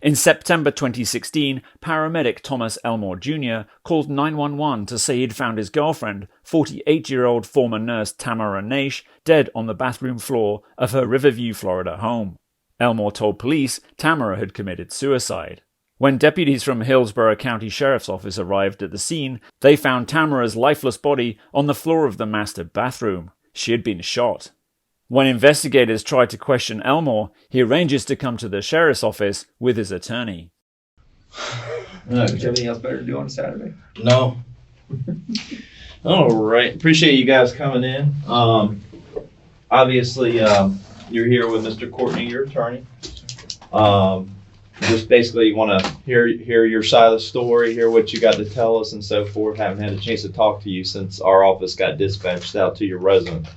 In September 2016, paramedic Thomas Elmore Jr. called 911 to say he'd found his girlfriend, 48-year-old former nurse Tamara Naish, dead on the bathroom floor of her Riverview, Florida home. Elmore told police Tamara had committed suicide. When deputies from Hillsborough County Sheriff's Office arrived at the scene, they found Tamara's lifeless body on the floor of the master bathroom. She had been shot. When investigators tried to question Elmore, he arranges to come to the sheriff's office with his attorney. Do you have anything else better to do on Saturday? No. All right. Appreciate you guys coming in. Obviously, you're here with Mr. Courtney, your attorney. Just basically want to hear your side of the story, hear what you got to tell us and so forth. Haven't had a chance to talk to you since our office got dispatched out to your residence.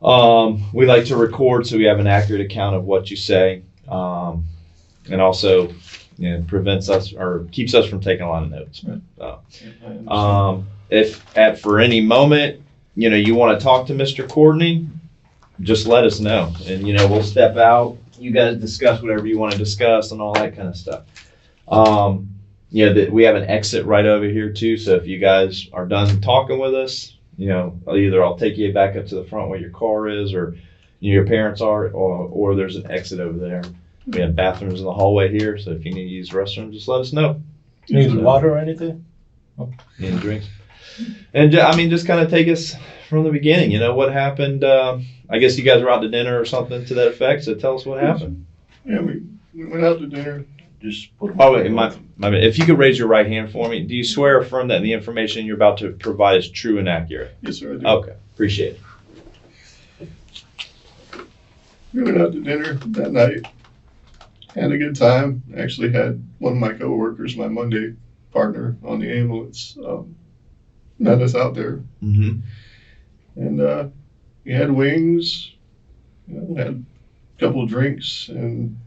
We like to record so we have an accurate account of what you say, and also, prevents us or keeps us from taking a lot of notes. Right. If for any moment, you want to talk to Mr. Courtney, just let us know, and we'll step out. You guys discuss whatever you want to discuss and all that kind of stuff. We have an exit right over here too. So if you guys are done talking with us, I'll take you back up to the front where your car is, or your parents are, or there's an exit over there. We have bathrooms in the hallway here, so if you need to use the restroom, just let us know. Need water or anything? Need drinks. And just kind of take us from the beginning. What happened? I guess you guys were out to dinner or something to that effect. So tell us what happened. Yeah, we went out to dinner. Just put my bad. If you could raise your right hand for me, do you swear or affirm that the information you're about to provide is true and accurate? Yes, sir, I do. Okay, appreciate it. We went out to dinner that night. Had a good time. Actually had one of my coworkers, my Monday partner on the ambulance, met us out there. Mm-hmm. And we had wings, had a couple of drinks, and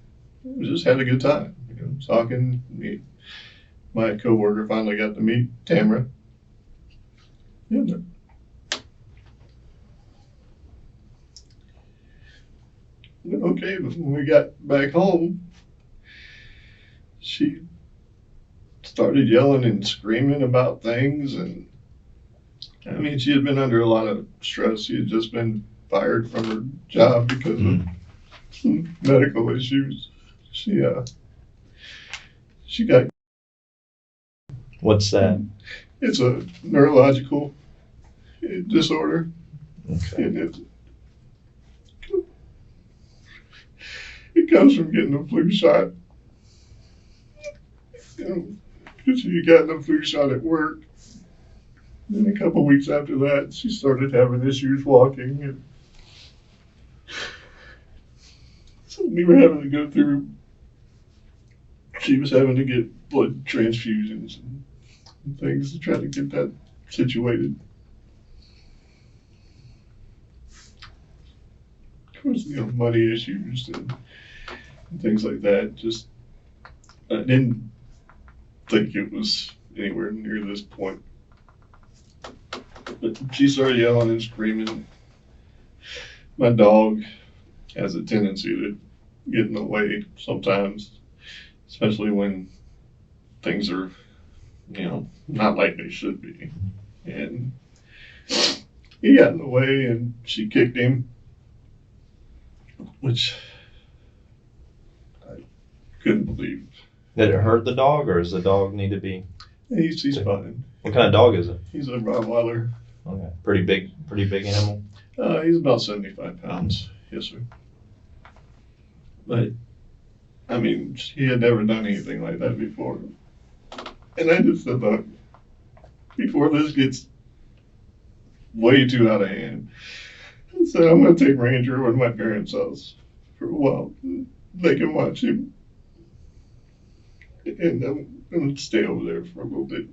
we just had a good time. Talking. My coworker finally got to meet Tamara. And, okay, but when we got back home, she started yelling and screaming about things, and she had been under a lot of stress. She had just been fired from her job because of some medical issues. She got. What's that? It's a neurological disorder. Okay. And it comes from getting a flu shot. Because she got the flu shot at work. Then a couple weeks after that, she started having issues walking. And so we were having to go through. She was having to get blood transfusions and things to try to get that situated. Of course, money issues and things like that. Just, I didn't think it was anywhere near this point. But she started yelling and screaming. My dog has a tendency to get in the way sometimes, especially when things are, not like they should be. And he got in the way and she kicked him, which I couldn't believe. Did it hurt the dog, or does the dog need to be? He's fine. What kind of dog is it? He's a Rottweiler. Okay. Pretty big animal. He's about 75 pounds. Yes, sir. But, he had never done anything like that before. And I just said, look, before this gets way too out of hand, I said, I'm going to take Ranger over to my parents' house for a while. They can watch him. And I'm going to stay over there for a little bit.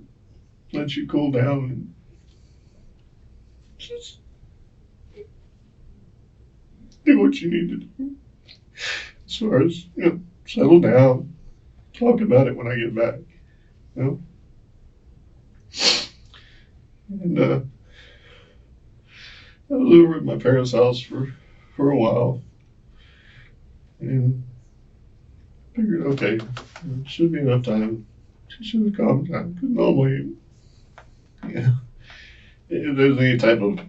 Let you cool down and just do what you need to do. As far as, settle down, talk about it when I get back, And I was over at my parents' house for a while. And figured, okay, should be enough time. She should have calmed down. Because normally, yeah, if there's any type of,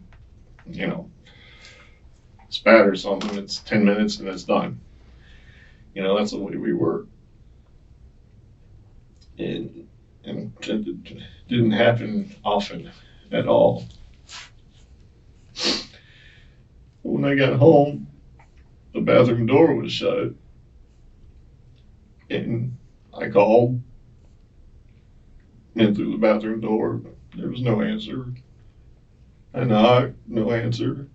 spat or something, it's 10 minutes and it's done. That's the way we work. And it didn't happen often at all. When I got home, the bathroom door was shut. And I called in through the bathroom door. There was no answer. I knocked, no answer.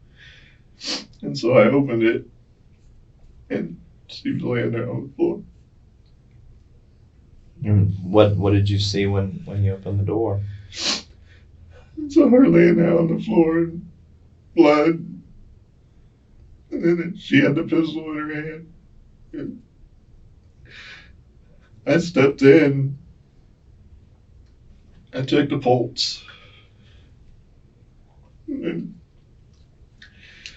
And so I opened it, and she was laying there on the floor. And what did you see when you opened the door? And so her laying there on the floor and blood. And then she had the pistol in her hand. And I stepped in. I checked the pulse. And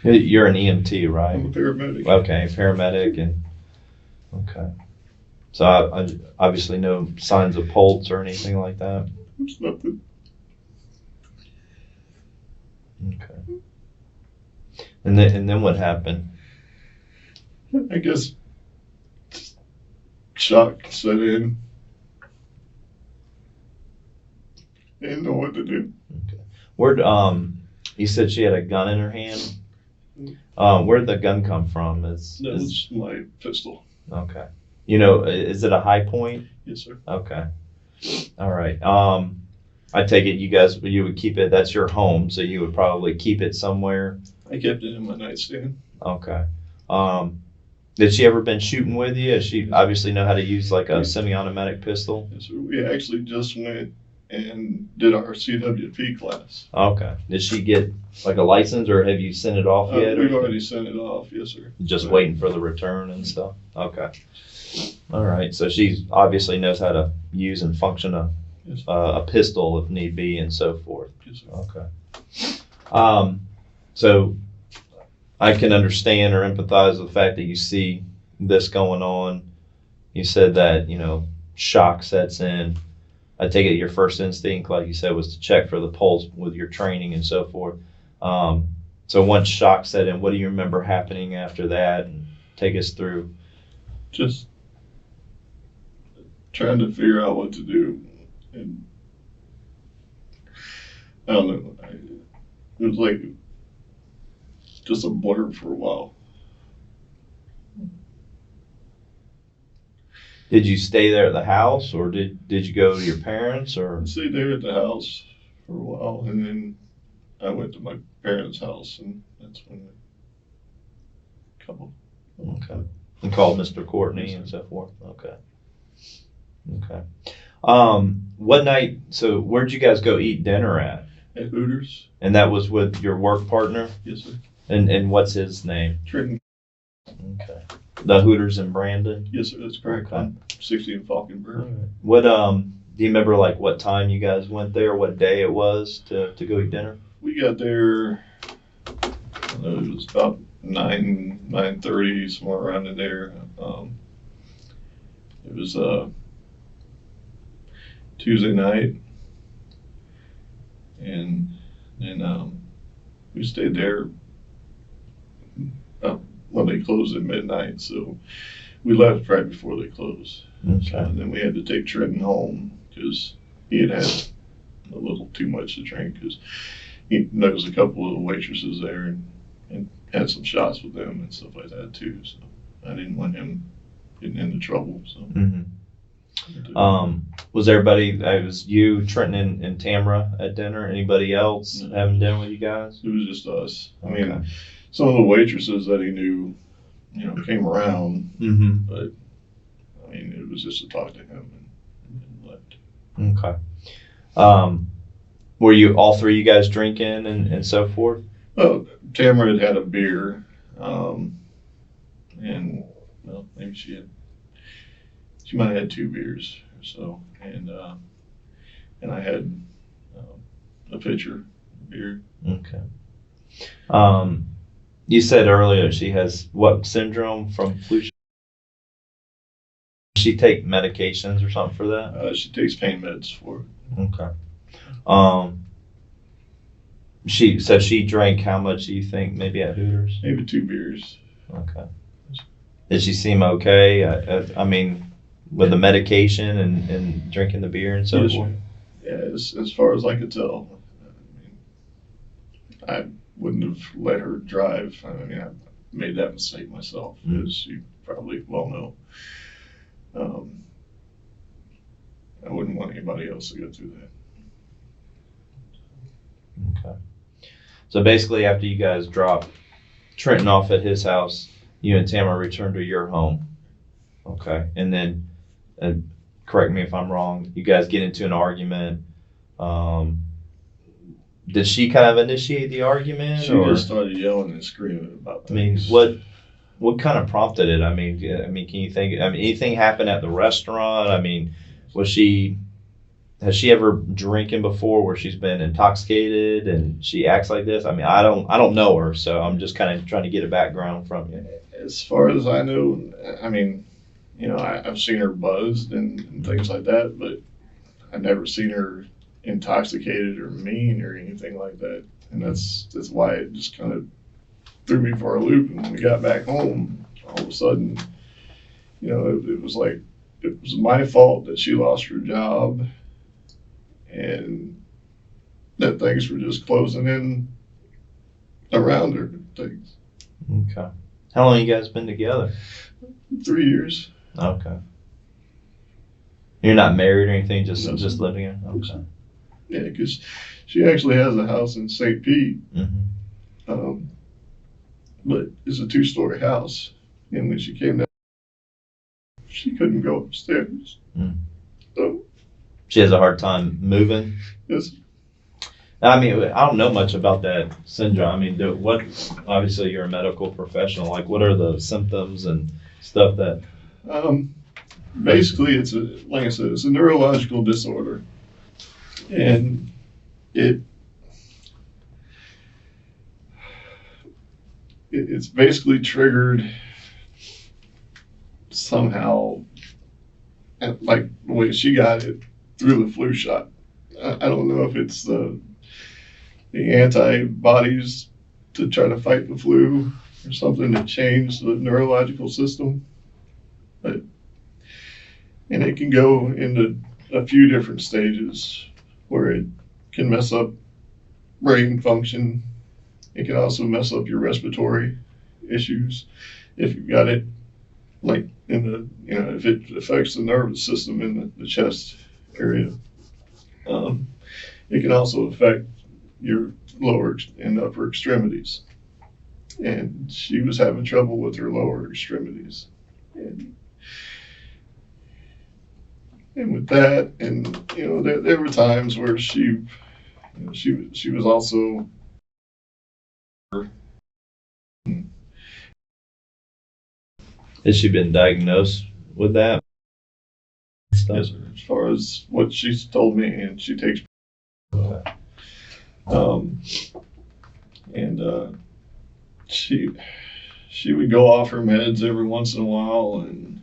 You're an EMT, right? I'm a paramedic. Okay, paramedic, and okay. So I obviously no signs of pulse or anything like that. It's nothing. Okay. And then what happened? I guess shock set in. Didn't know what to do. Okay. Where'd you said she had a gun in her hand? Where'd the gun come from? That was my pistol. Okay. Is it a high point? Yes, sir. Okay. All right. I take it you would keep it, that's your home, so you would probably keep it somewhere. I kept it in my nightstand. Okay. Did she ever been shooting with you? Does she obviously know how to use like a semi-automatic pistol? Yes, sir. We actually just went and did our CWP class. Okay. Did she get like a license, or have you sent it off yet? We've already sent it off. Yes, sir. Just waiting for the return and stuff? Okay. All right. So she obviously knows how to use and function Yes, a pistol if need be and so forth. yes, sir. Okay. So I can understand or empathize with the fact that you see this going on. You said that, shock sets in. I take it your first instinct, like you said, was to check for the pulse with your training and so forth. So once shock set in, what do you remember happening after that? And take us through. Just trying to figure out what to do. And I don't know. It was like just a blur for a while. Did you stay there at the house, or did you go to your parents, or? I stayed there at the house for a while, and then I went to my parents' house, and that's when a couple. Okay. And called Mr. Courtney and so forth. Okay. Okay. What night? So where'd you guys go eat dinner at? At Hooters. And that was with your work partner? Yes, sir. And what's his name? Trenton. Okay. The Hooters in Brandon? Yes, sir. That's correct. Okay. On 60 in Falkenberg. What do you remember like what time you guys went there, what day it was to go eat dinner? We got there, I don't know, it was about 9:30, somewhere around in there. It was Tuesday night, and then we stayed there when they closed at midnight, so we left right before they closed. Okay. And then we had to take Trenton home because he had a little too much to drink, because he knows a couple of the waitresses there and had some shots with them and stuff like that too. So I didn't want him getting into trouble. So. Mm-hmm. Was everybody? It was you, Trenton, and Tamara at dinner. Anybody else having dinner with you guys? It was just us. I Okay. mean, some of the waitresses that he knew, came around, Mm-hmm. but I mean, it was just to talk to him and left. Okay. Were you all three of you guys drinking and so forth? Well, Tamara had a beer, and well, maybe she might have had 2 beers or so, and I had a pitcher of beer. Okay. You said earlier she has what syndrome from flu? she take medications or something for that? She takes pain meds for it. Okay. She drank how much do you think maybe at Hooters? Maybe 2 beers. Okay. Did she seem okay? I mean, with the medication and drinking the beer and so Yes, forth? yeah, as far as I could tell. I wouldn't have let her drive. I mean, I made that mistake myself, as you probably well know. I wouldn't want anybody else to go through that. Okay. So basically, after you guys drop Trenton off at his house, you and Tamara return to your home. Okay. And then, correct me if I'm wrong, you guys get into an argument. Did she kind of initiate the argument? She just started yelling and screaming about things. I mean, what kind of prompted it? I mean, can you think? I mean, anything happened at the restaurant? I mean, has she ever drinking before where she's been intoxicated and she acts like this? I mean, I don't know her, so I'm just kind of trying to get a background from you. As far as I know, I mean, I've seen her buzzed and things like that, but I've never seen her intoxicated or mean or anything like that. And that's why it just kind of threw me for a loop. And when we got back home, all of a sudden, it was like it was my fault that she lost her job and that things were just closing in around her. Things. Okay. How long you guys been together? 3 years. Okay. You're not married or anything, just living in? Okay. Yeah, because she actually has a house in St. Pete, but it's a 2-story house. And when she came down, she couldn't go upstairs. So, she has a hard time moving? yes. I mean, I don't know much about that syndrome. I mean, obviously you're a medical professional. Like, what are the symptoms and stuff that? Basically, like I said, it's a neurological disorder. And it's basically triggered somehow, like the way she got it through the flu shot. I don't know if it's the antibodies to try to fight the flu or something that changed the neurological system, and it can go into a few different stages where it can mess up brain function. It can also mess up your respiratory issues if you've got it like in the, if it affects the nervous system in the chest area. It can also affect your lower and upper extremities. And she was having trouble with her lower extremities. And with that, and there were times where she was also. Has she been diagnosed with that? Yes, sir. As far as what she's told me, and she takes. She would go off her meds every once in a while, and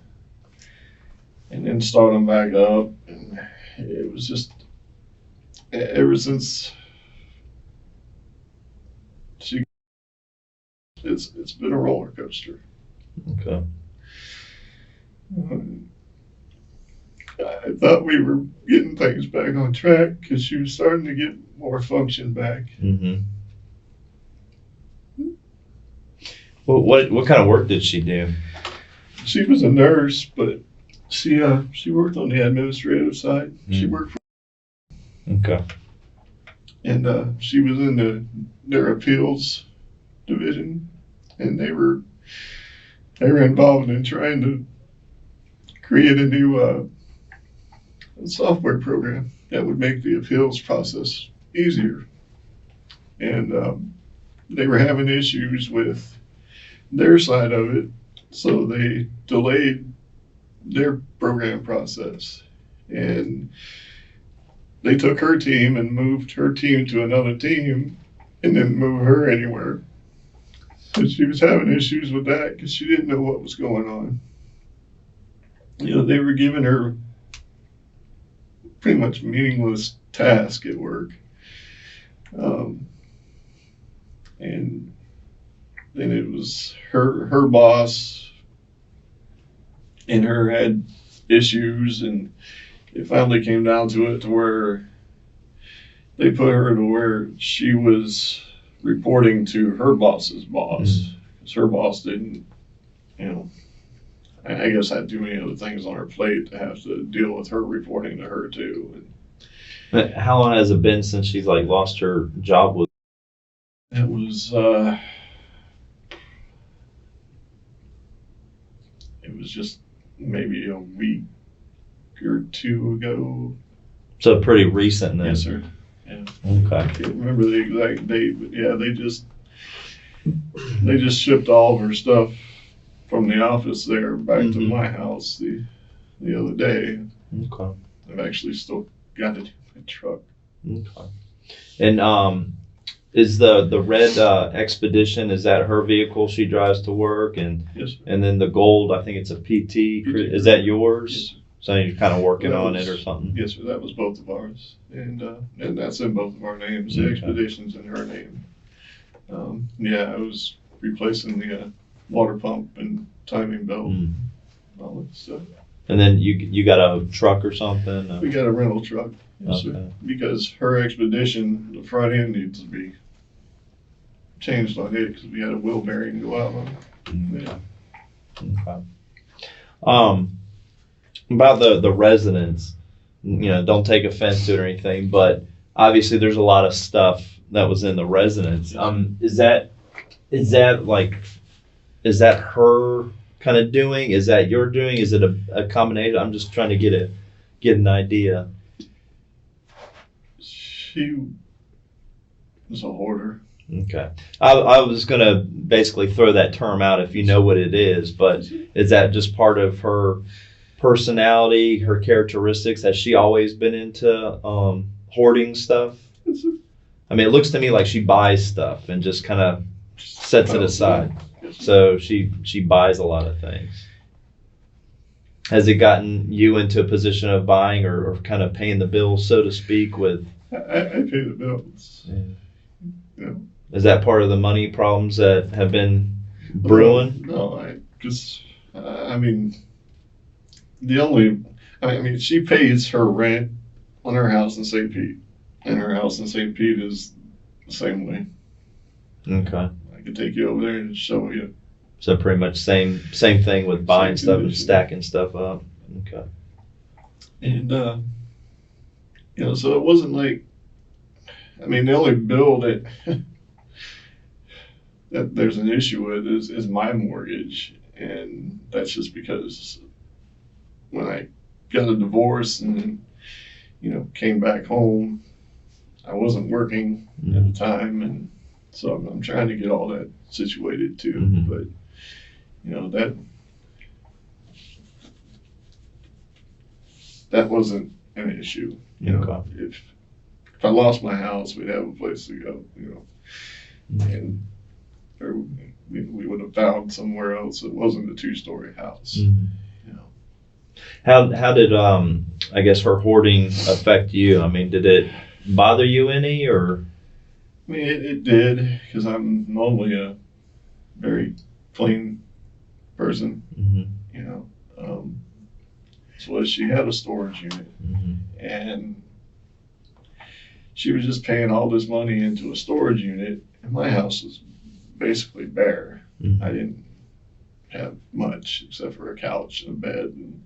then start them back up, and it was just ever since it's been a roller coaster. Okay. I thought we were getting things back on track because she was starting to get more function back. Mm-hmm. Well, what kind of work did she do? She was a nurse, but she worked on the administrative side. She worked for, Okay. and she was in their appeals division, and they were involved in trying to create a new software program that would make the appeals process easier. And they were having issues with their side of it, so they delayed their program process. And they took her team and moved her team to another team and didn't move her anywhere. And she was having issues with that because she didn't know what was going on. they were giving her pretty much meaningless task at work. And then it was her boss and her had issues, and it finally came down to it to where they put her to where she was reporting to her boss's boss, because her boss didn't, I guess had too many other things on her plate to have to deal with her reporting to her too. But how long has it been since she's like lost her job with? It was just maybe a week or two ago. So pretty recent then. Yes, sir. Yeah. Okay. I can't remember the exact date, but yeah, they just shipped all of her stuff from the office there back to my house the other day. Okay. I've actually still got it in my truck. Okay. And is the red Expedition, is that her vehicle she drives to work? And Yes, sir. and then the gold, I think it's a PT. Is that yours? Yes, sir. So you're kind of working That on was- it or something? Yes, sir. That was both of ours, and that's in both of our names. The Okay. Expedition's in her name. Yeah, I was replacing the water pump and timing belt, and all that stuff. And then you got a truck or something? We got a rental truck, yes, sir. Okay. Because her Expedition, the front end needs to be changed on it because we had a wheel bearing go out on it. Yeah. Okay. About the residents, don't take offense to it or anything, but obviously there's a lot of stuff that was in the residence. Is that her kind of doing? Is that your doing? Is it a combination? I'm just trying to get an idea. She was a hoarder. Okay. I was going to basically throw that term out if you know what it is, but is that just part of her personality, her characteristics? Has she always been into hoarding stuff? Yes, sir. I mean, it looks to me like she buys stuff and just kind of sets it aside. Yes, sir. So she buys a lot of things. Has it gotten you into a position of buying or kind of paying the bills, so to speak, with? I pay the bills. Yeah. Is that part of the money problems that have been brewing? No, she pays her rent on her house in St. Pete, and her house in St. Pete is the same way. Okay. I could take you over there and show you. So pretty much same thing with buying Same stuff and condition. stacking stuff up. Okay. And, so it wasn't like, the only bill that there's an issue with is my mortgage. And that's just because when I got a divorce and, came back home, I wasn't working at the time. And so I'm trying to get all that situated too. Mhm. But, that wasn't an issue. Okay. If I lost my house, we'd have a place to go, and we would have found somewhere else. It wasn't a 2-story house. Mhm. How did I guess her hoarding affect you? I mean, did it bother you any or? It did, because I'm normally a very clean person, Mhm. So she had a storage unit, Mhm. and she was just paying all this money into a storage unit, and my house was basically bare. Mhm. I didn't have much except for a couch and a bed and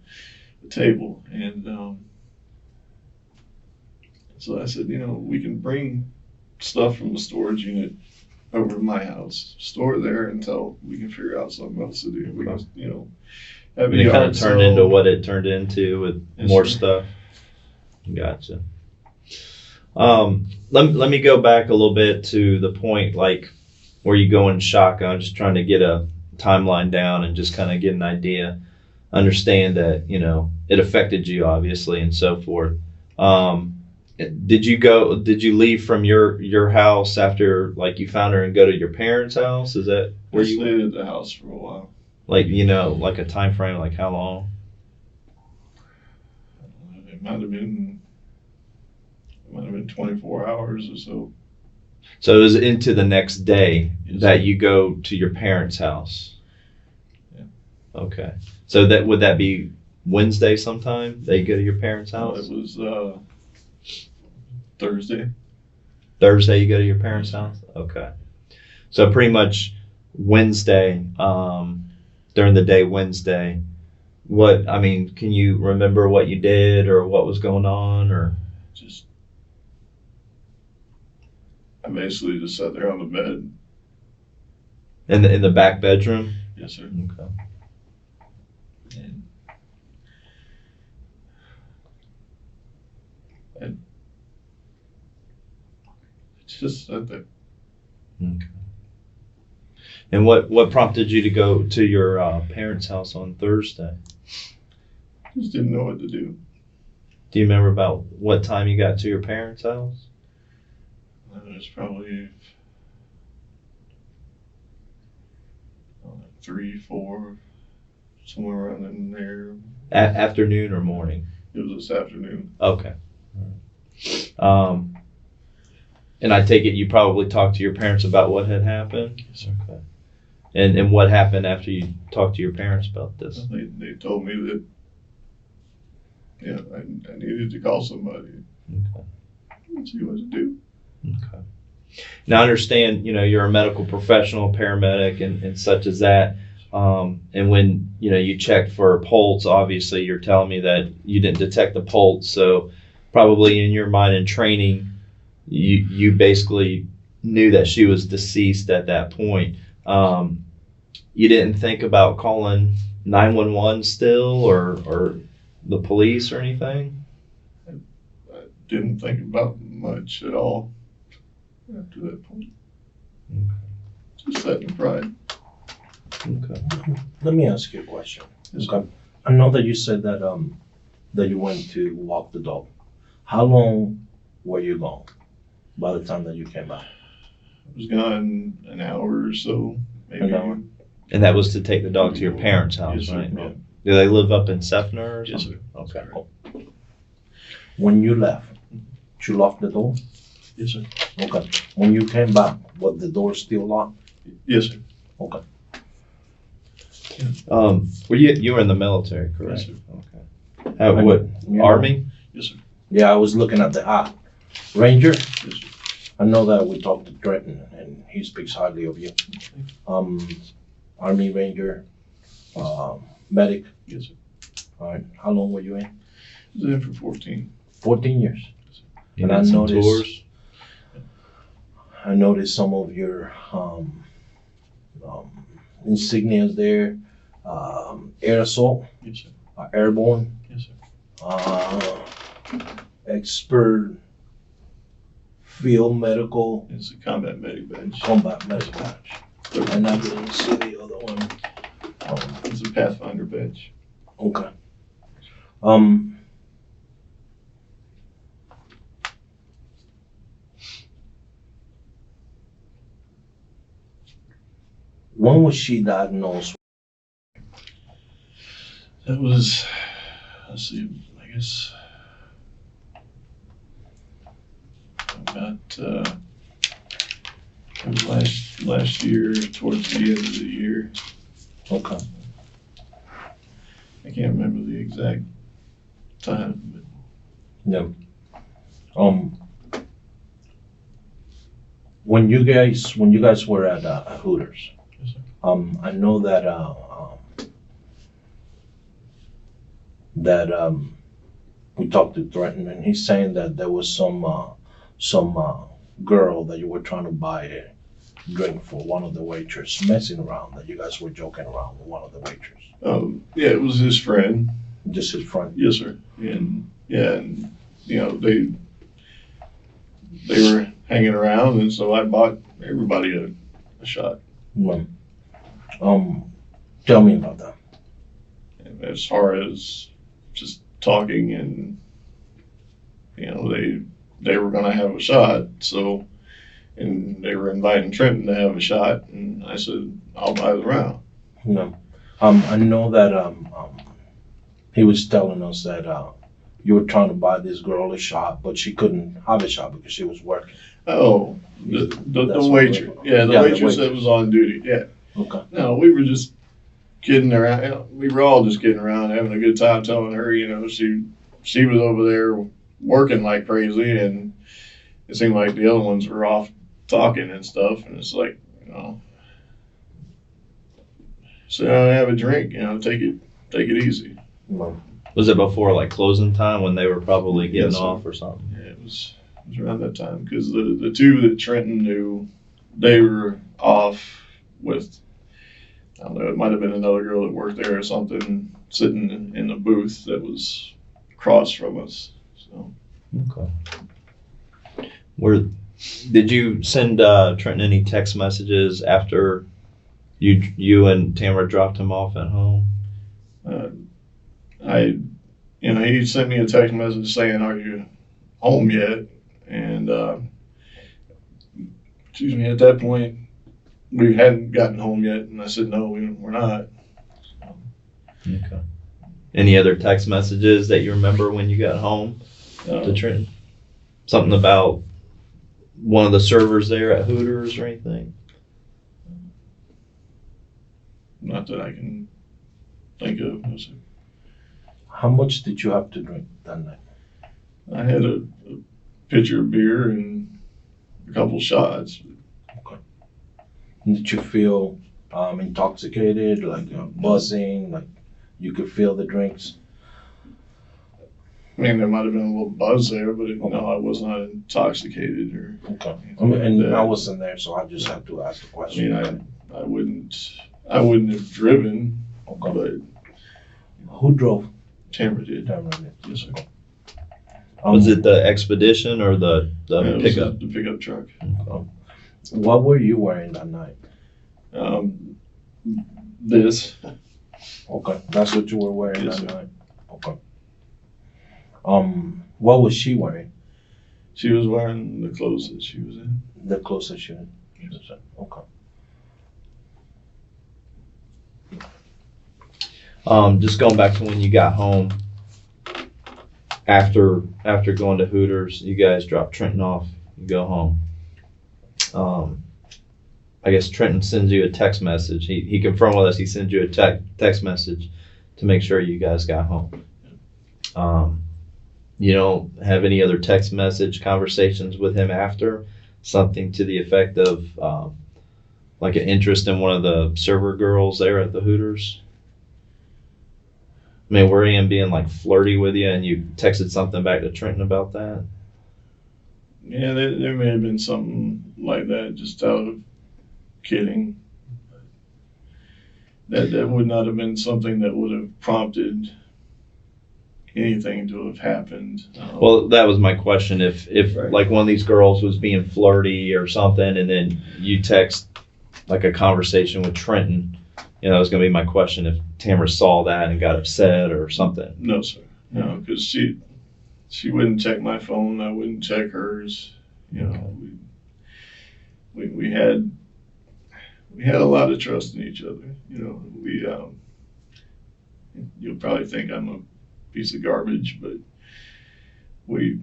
a table, and so I said, we can bring stuff from the storage unit over to my house, store it there until we can figure out something else to do. We can, have And a it kind yard of turned sale. into what it turned into with Yes, more sir. stuff. Gotcha. Let me go back a little bit to the point like where you go in shotgun, just trying to get a timeline down and just kind of get an idea, understand that, it affected you obviously and so forth. Did you leave from your house after like you found her and go to your parents' house? Is that where I you stayed at the house for a while. like, like a time frame, like how long? It might have been 24 hours or so. So it was into the next day Yes. that you go to your parents' house. Yeah. Okay. So would that be Wednesday sometime that you go to your parents' No, house? it was Thursday. Thursday you go to your parents' house? Okay. So pretty much Wednesday, during the day Wednesday, can you remember what you did or what was going on or? I basically just sat there on the bed. In the back bedroom? Yes, sir. Okay. And I just sat there. Okay. And what prompted you to go to your parents' house on Thursday? Just didn't know what to do. Do you remember about what time you got to your parents' house? It was probably 3, 4, somewhere around in there. Afternoon or morning? It was this afternoon. Okay. And I take it you probably talked to your parents about what had happened? Yes, sir. Okay. And what happened after you talked to your parents about this? They told me that I needed to call somebody Okay. and see what to do. Okay. Now I understand, you're a medical professional, paramedic and such as that. And when, you checked for a pulse, obviously you're telling me that you didn't detect the pulse. So probably in your mind and training, you basically knew that she was deceased at that point. You didn't think about calling 911 still or the police or anything? I didn't think about much at all after that point. Okay. Just sat in pride. Okay. Let me ask you a question. Yes, Okay. I know that you said that that you went to walk the dog. How long were you gone by the time that you came back? I was gone an hour or so, maybe. An hour? And that was to take the dog to your parents' house, Yes, sir. right? Yeah. Do they live up in Sefner or Yes, something? sir. Okay. When you left, you locked the door? Yes, sir. Okay. When you came back, was the door still locked? Yes, sir. Okay. You were in the military, correct? Yes, sir. Okay. What, Yeah. Army? Yes, sir. Yeah, I was looking at the Ranger. Yes, sir. I know that we talked to Trenton and he speaks highly of you. Army Ranger, medic. Yes, sir. All right. How long were you in? I was in for 14. 14 years. You And did I some noticed- tours? I noticed some of your insignias there. Air assault, Yes, sir. airborne, Yes, sir. expert field medical, It's a combat medic badge. combat medical badge. And I didn't see the other one. It's a Pathfinder badge. Okay. When was she diagnosed? That was, let's see, I guess about, it was last year, towards the end of the year. Okay. I can't remember the exact time, but Yeah. When you guys were at Hooters, yes, sir. I know that we talked to Threaten, and he's saying that there was some girl that you were trying to buy a drink for one of the waitress, messing around, that you guys were joking around with one of the waitress. Yeah, it was his friend. Just his friend. Yes, sir. And yeah, and they were hanging around, and so I bought everybody a shot. Tell me about that. And as far as just talking, and they were going to have a shot, so, and they were inviting Trenton to have a shot, and I said, I'll buy the round. I know that he was telling us that you were trying to buy this girl a shot, but she couldn't have a shot because she was working. Oh, the That's waitress. what- Yeah, the yeah, the waitress that waitress. was on duty. Yeah. Okay. No, we were just kidding around. You know, we were all just kidding around, having a good time, telling her, you know, she was over there working like crazy, and it seemed like the other ones were off talking and stuff. And it's like, you know, sit down and have a drink. You know, take it easy. Well, Was it before like closing time when they were probably getting Yes, sir. off or something? Yeah, it was around that time because the two that Trenton knew, they were off with, I don't know, it might have been another girl that worked there or something, sitting in the booth that was across from us. So Okay. Did you send Trenton any text messages after you and Tamara dropped him off at home? he sent me a text message saying, "Are you home yet?" And excuse me, at that point, we hadn't gotten home yet, and I said, "No, we're not." Okay. Any other text messages that you remember when you got home to Uh, Trenton? Something about one of the servers there at Hooters or anything? not that I can think of. No, sir. how much did you have to drink that night? I had a pitcher of beer and a couple shots. Did you feel intoxicated, like buzzing, like you could feel the drinks? I mean, there might have been a little buzz there, but no, I was not intoxicated or. Okay. anything I mean, like and that. I wasn't there, so I just have to ask the I question. mean, I wouldn't have driven, Okay. but Who drove? Tamara did. Tamara? Yes, sir. Was it the Expedition or the Yeah, it was pickup? the pickup truck. What were you wearing that night? This. Okay, that's what you were wearing Yes, that sir. night. Okay. What was she wearing? She was wearing the clothes that she was in. The clothes that she had. Okay. Just going back to when you got home after going to Hooters, you guys drop Trenton off, you go home. I guess Trenton sends you a text message. He confirmed with us he sends you a text message to make sure you guys got home. You don't have any other text message conversations with him after? Something to the effect of like an interest in one of the server girls there at the Hooters? I mean, were him being like flirty with you and you texted something back to Trenton about that? Yeah, there may have been something like that, just out of kidding. That would not have been something that would have prompted anything to have happened. Well, that was my question. If Right. like one of these girls was being flirty or something, and then you text like a conversation with Trenton, you know, that was going to be my question. If Tamara saw that and got upset or something. No, sir. No, because she wouldn't check my phone. I wouldn't check hers. You know, we had a lot of trust in each other. You know, you'll probably think I'm a piece of garbage, but we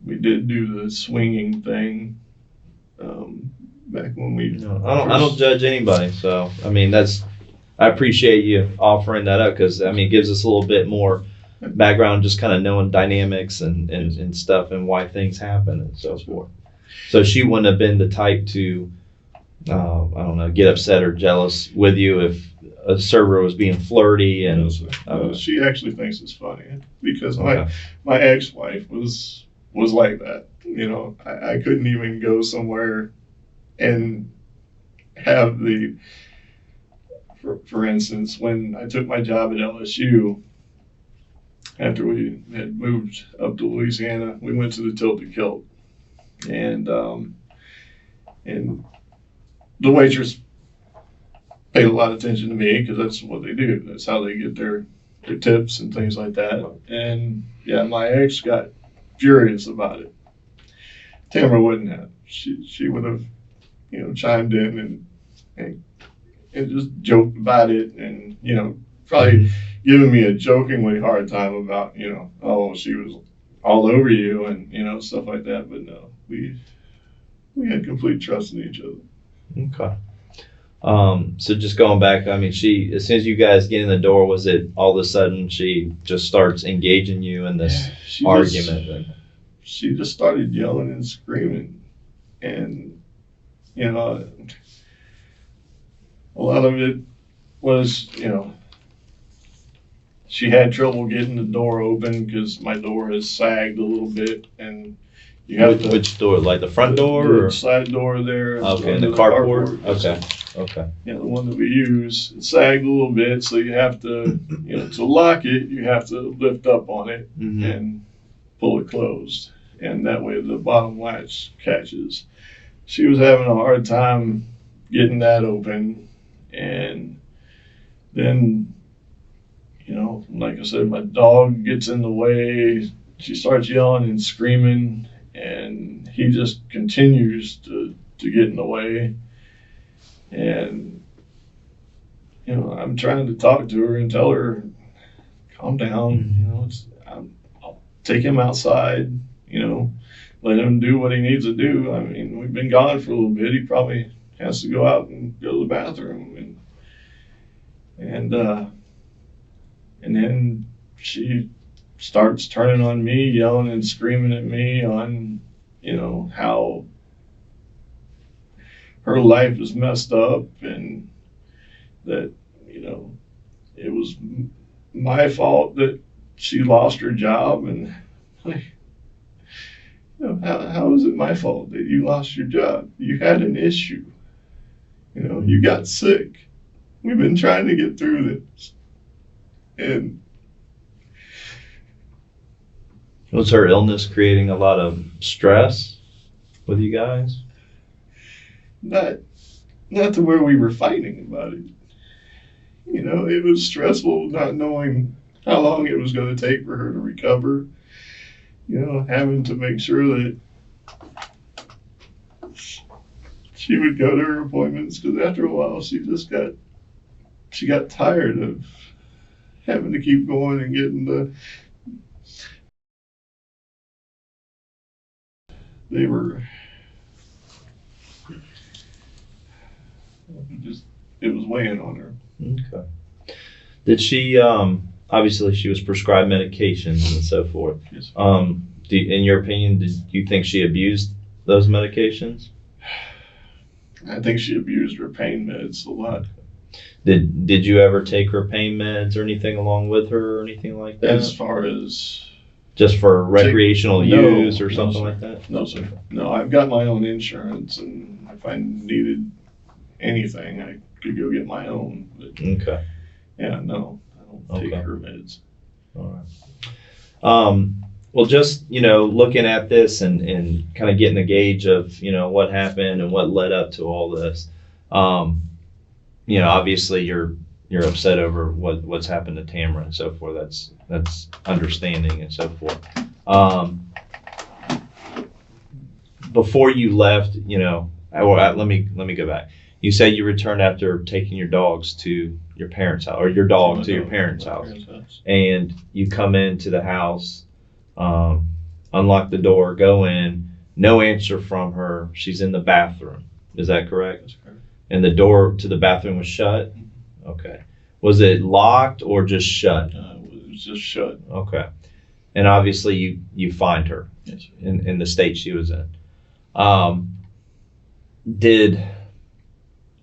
did do the swinging thing back when we. I don't judge anybody. So I mean, I appreciate you offering that up because I mean, it gives us a little bit more background, just kind of knowing dynamics and stuff and why things happen and so forth. So she wouldn't have been the type to, I don't know, get upset or jealous with you if a server was being flirty and. No, sir. She actually thinks it's funny because Okay. my ex-wife was like that. You know, I couldn't even go somewhere and have for instance, when I took my job at LSU, after we had moved up to Louisiana, we went to the Tilted Kilt, and the waitress paid a lot of attention to me because that's what they do. That's how they get their tips and things like that. And yeah, my ex got furious about it. Tamara wouldn't have. She would have, chimed in and just joked about it, and probably, giving me a jokingly hard time about, oh, she was all over you and, stuff like that. But no, we had complete trust in each other. Okay. So just going back, I mean, as soon as you guys get in the door, was it all of a sudden she just starts engaging you in this argument? She just started yelling and screaming. And, a lot of it was, she had trouble getting the door open because my door has sagged a little bit, and you have which door, like the front door the or side door there? Okay, the carport. Okay. Yeah, the one that we use, it sagged a little bit, so you have to, to lock it, you have to lift up on it and pull it closed, and that way the bottom latch catches. She was having a hard time getting that open, and then, like I said, my dog gets in the way. She starts yelling and screaming, and he just continues to get in the way. And, I'm trying to talk to her and tell her, calm down, I'll take him outside, let him do what he needs to do. I mean, we've been gone for a little bit. He probably has to go out and go to the bathroom. And then she starts turning on me, yelling and screaming at me on, how her life is messed up and that, it was my fault that she lost her job. And how is it my fault that you lost your job? You had an issue. You got sick. We've been trying to get through this. And was her illness creating a lot of stress with you guys? Not to where we were fighting about it. It was stressful not knowing how long it was going to take for her to recover. Having to make sure that she would go to her appointments, because after a while she got tired of having to keep going and getting it was weighing on her. Okay. Did she, obviously she was prescribed medications and so forth. Yes. In your opinion, did you think she abused those medications? I think she abused her pain meds a lot. Did you ever take her pain meds or anything along with her or anything like that? As far as just for recreational use or something sir. like that? No, sir. No, I've got my own insurance, and if I needed anything, I could go get my own. But Okay. yeah, no, I don't take her meds. All right. Well, just, looking at this and kind of getting a gauge of, what happened and what led up to all this, obviously you're upset over what's happened to Tamara and so forth. That's understanding and so forth. Before you left, let me go back. You said you returned after taking your dogs to your parents' house, or your dog to your parents' house, and you come into the house, unlock the door, go in, no answer from her. She's in the bathroom. Is that correct? That's correct. And the door to the bathroom was shut? Okay. Was it locked or just shut? It was just shut. Okay. And obviously you find her. Yes. In the state she was in.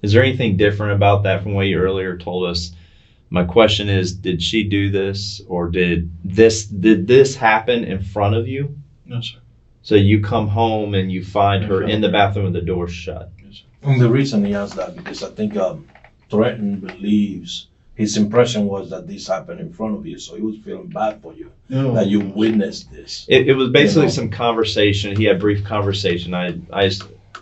Is there anything different about that from what you earlier told us? My question is, did she do this, or did this happen in front of you? No, sir. So you come home and you find her in the bathroom with the door shut. Yes, sir. And the reason he asked that, because I think Threaten believes his impression was that this happened in front of you, so he was feeling bad for you, that you witnessed this. It was basically some conversation. He had brief conversation. I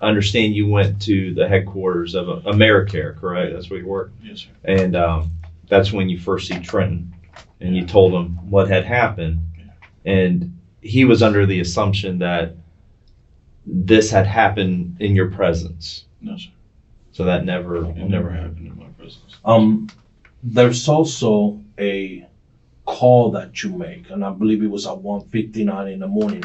understand you went to the headquarters of AmeriCare, correct? That's where you work? Yes, sir. And that's when you first see Trenton, and you told him what had happened. And he was under the assumption that this had happened in your presence. No, sir. So that never It never happened in my presence. There's also a call that you make, and I believe it was at 1:59 in the morning.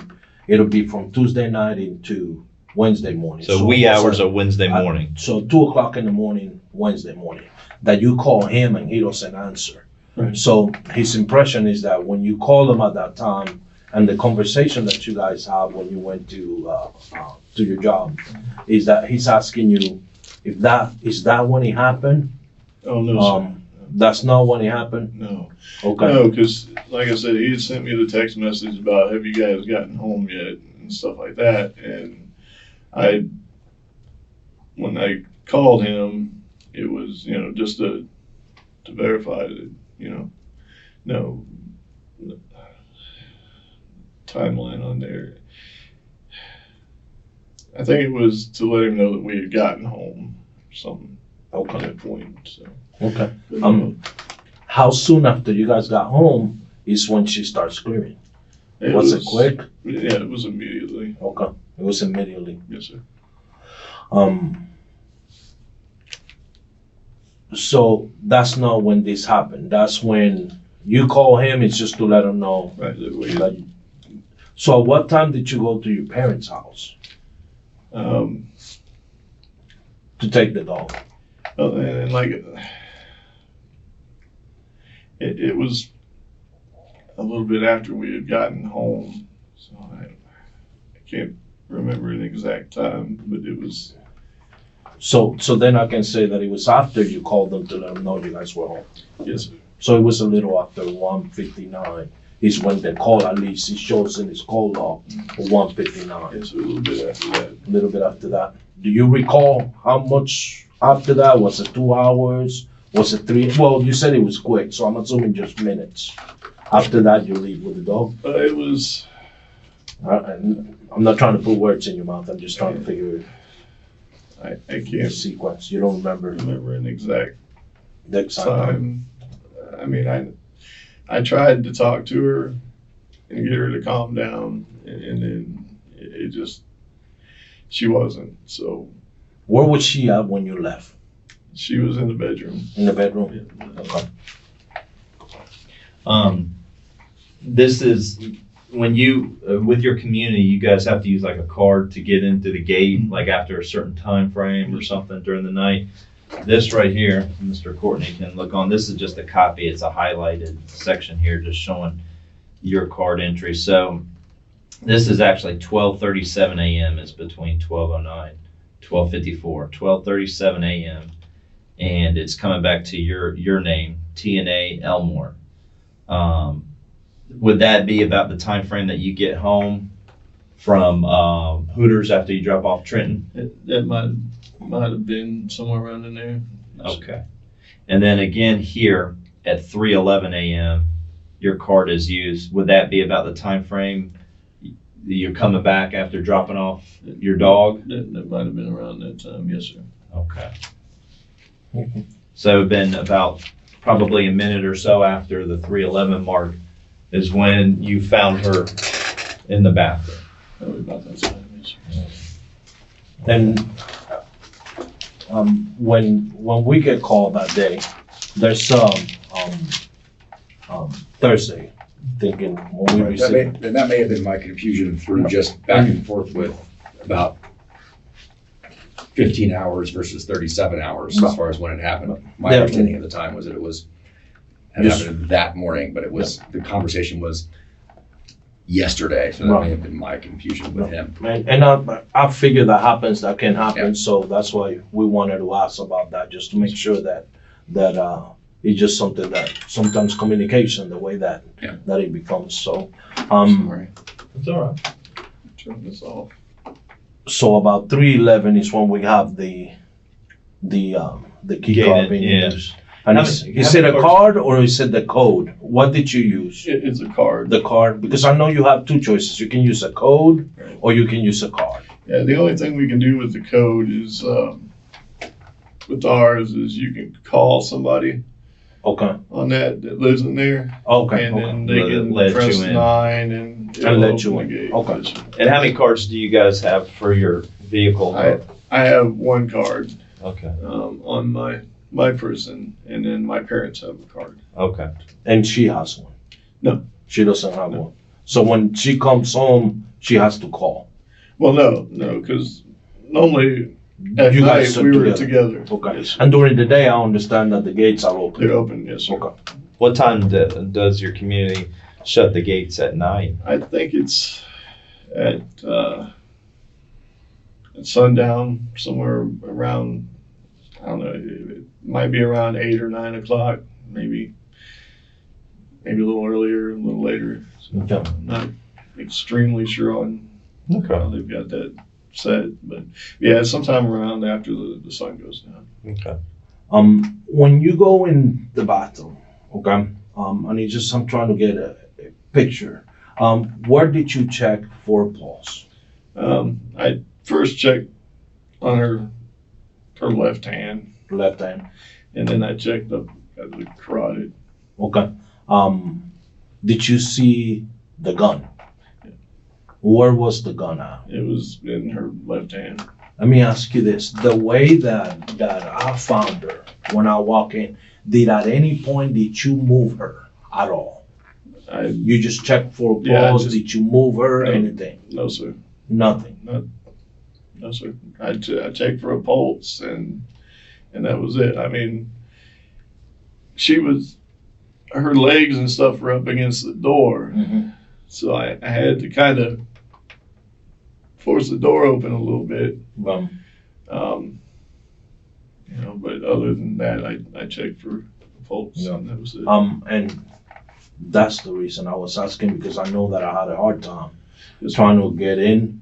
It'll be from Tuesday night into Wednesday morning. So wee hours also, of Wednesday morning. So 2:00 in the morning, Wednesday morning, that you call him and he doesn't answer. Right. So his impression is that when you call him at that time, and the conversation that you guys have when you went to your job, is that he's asking you if that is that when it happened. Oh, no, sir. That's not when it happened. No. Okay. No, because like I said, he had sent me the text message about, have you guys gotten home yet, and stuff like that. And when I called him, it was, just to verify that, no timeline on there. I think it was to let him know that we had gotten home or something at that point. So. Okay. How soon after you guys got home is when she starts screaming? Was it quick? Yeah, it was immediately. Okay. It was immediately. Yes, sir. So that's not when this happened. That's when you call him. It's just to let him know. Right. So at what time did you go to your parents' house To take the dog? And it was a little bit after we had gotten home, so I can't remember an exact time, but it was. So then I can say that it was after you called them to let them know you guys were home. Yes, sir. So it was a little after 1:59 is when the call, at least it shows in his call log, 1:59. Yes, a little bit after that. A little bit after that. Do you recall how much after that? Was it 2 hours? Was it 3? Well, you said it was quick, so I'm assuming just minutes. After that, you leave with the dog? It was. I'm not trying to put words in your mouth. I'm just trying to figure I the can't sequence. You don't remember remember an exact the exact time. I mean, I tried to talk to her and get her to calm down, and then it just, she wasn't. So Where was she at when you left? she was in the bedroom. In the bedroom? Yeah. Okay. This is when you with your community, you guys have to use like a card to get into the gate, like after a certain time frame or something during the night. This right here, Mr. Courtney can look on. This is just a copy. It's a highlighted section here, just showing your card entry. So this is actually 12:37 a.m. is between 12:09, 12:54, 12:37 a.m. and it's coming back to your name, T&A Elmore. Would that be about the time frame that you get home from Hooters after you drop off Trenton? That might have been somewhere around in there. Okay. And then again here at 3:11 a.m. your card is used. Would that be about the time frame you're coming back after dropping off your dog? That might have been around that time. Yes, sir. Okay. So it'd been about probably a minute or so after the 3:11 mark is when you found her in the bathroom. Probably about that time. Yes, sir. And when we get called that day, there's Thursday, thinking when we Right, received. that may have been my confusion through just back and forth with about 15 hours versus 37 hours as far as when it happened. My Yeah. understanding at the time was that it had Yes. happened that morning, but the conversation was yesterday, so that Right. may have been my confusion with him. And I figure that happens, that can happen, so that's why we wanted to ask about that, just to make sure that it's just something that sometimes communication, the way that it becomes, so. Sorry. It's all right. Turn this off. So about 3:11 is when we have the key Get card it, being yeah. used. And How is many it a cards- card or is it the code? What did you use? It's a card. The card, because I know you have two choices. You can use a code or you can use a card. Yeah, the only thing we can do with the code is, with ours, is you can call somebody Okay, on that lives in there, okay, and okay. then they can Let you press in. 9 and it'll let you open the in. gate. Okay. Yes, sir. And how many cards do you guys have for your vehicle? I have one card Okay. on my person, and then my parents have a card. Okay. And she has one. No. She doesn't have one. So when she comes home, she has to call. Well, no, because normally at You night guys are we were together. Okay. Yes, And during the day, I understand that the gates are open. they're open. Yes, sir. Okay. What time does your community shut the gates at night? I think it's at sundown, somewhere around, I don't know, it might be around 8 or 9 o'clock, maybe a little earlier, a little later. So Okay. I'm not extremely sure on Okay. how they've got that set, but yeah, sometime around after the sun goes down. Okay. When you go in the bathroom, okay, and it's just I'm trying to get a picture. Where did you check for a pulse? I first checked on her left hand, Left hand. and then I checked up at the carotid. Okay. Did you see the gun? Where was the gun at? It was in her left hand. Let me ask you this: the way that I found her when I walk in, did at any point did you move her at all? You just checked for pulse. Yeah, just- Did you move her? No. Anything? No, sir. Nothing. No, sir. I checked for a pulse, and that was it. I mean, her legs and stuff were up against the door, Mm-hmm. so I had to kind of force the door open a little bit. But other than that, I checked for a pulse, Yeah. and that was it. And that's the reason I was asking, because I know that I had a hard time Yes, sir. trying to get in.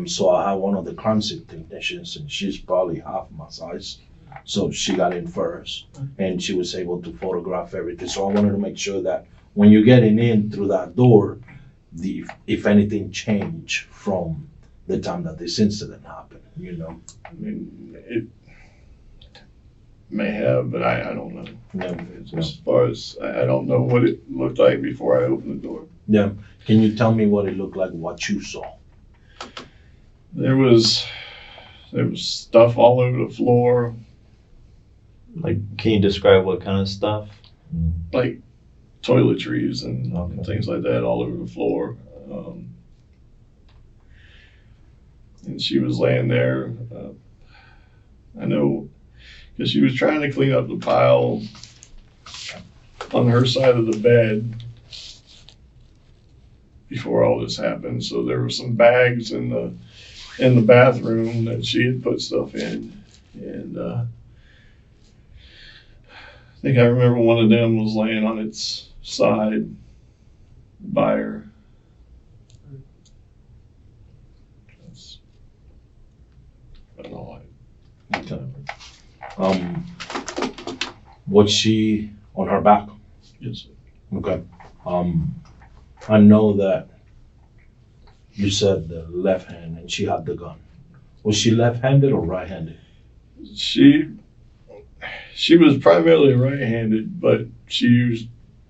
So I had one of the crime scene technicians, and she's probably half my size. So she got in first, and she was able to photograph everything. So I wanted to make sure that when you're getting in through that door, if anything changed from the time that this incident happened, I mean, it may have, but I don't know. Yeah. As far as I don't know what it looked like before I opened the door. Yeah. Can you tell me what it looked like, what you saw? There was stuff all over the floor, Like, can you describe what kind of stuff? like toiletries and Okay. things like that all over the floor. And she was laying there. I know because she was trying to clean up the pile on her side of the bed before all this happened. So there were some bags in the bathroom that she had put stuff in, and I think I remember one of them was laying on its side by her. That's about all I remember. Was she on her back? Yes, sir. Okay. I know that you said the left hand and she had the gun. Was she left-handed or right-handed? She was primarily right-handed, but she used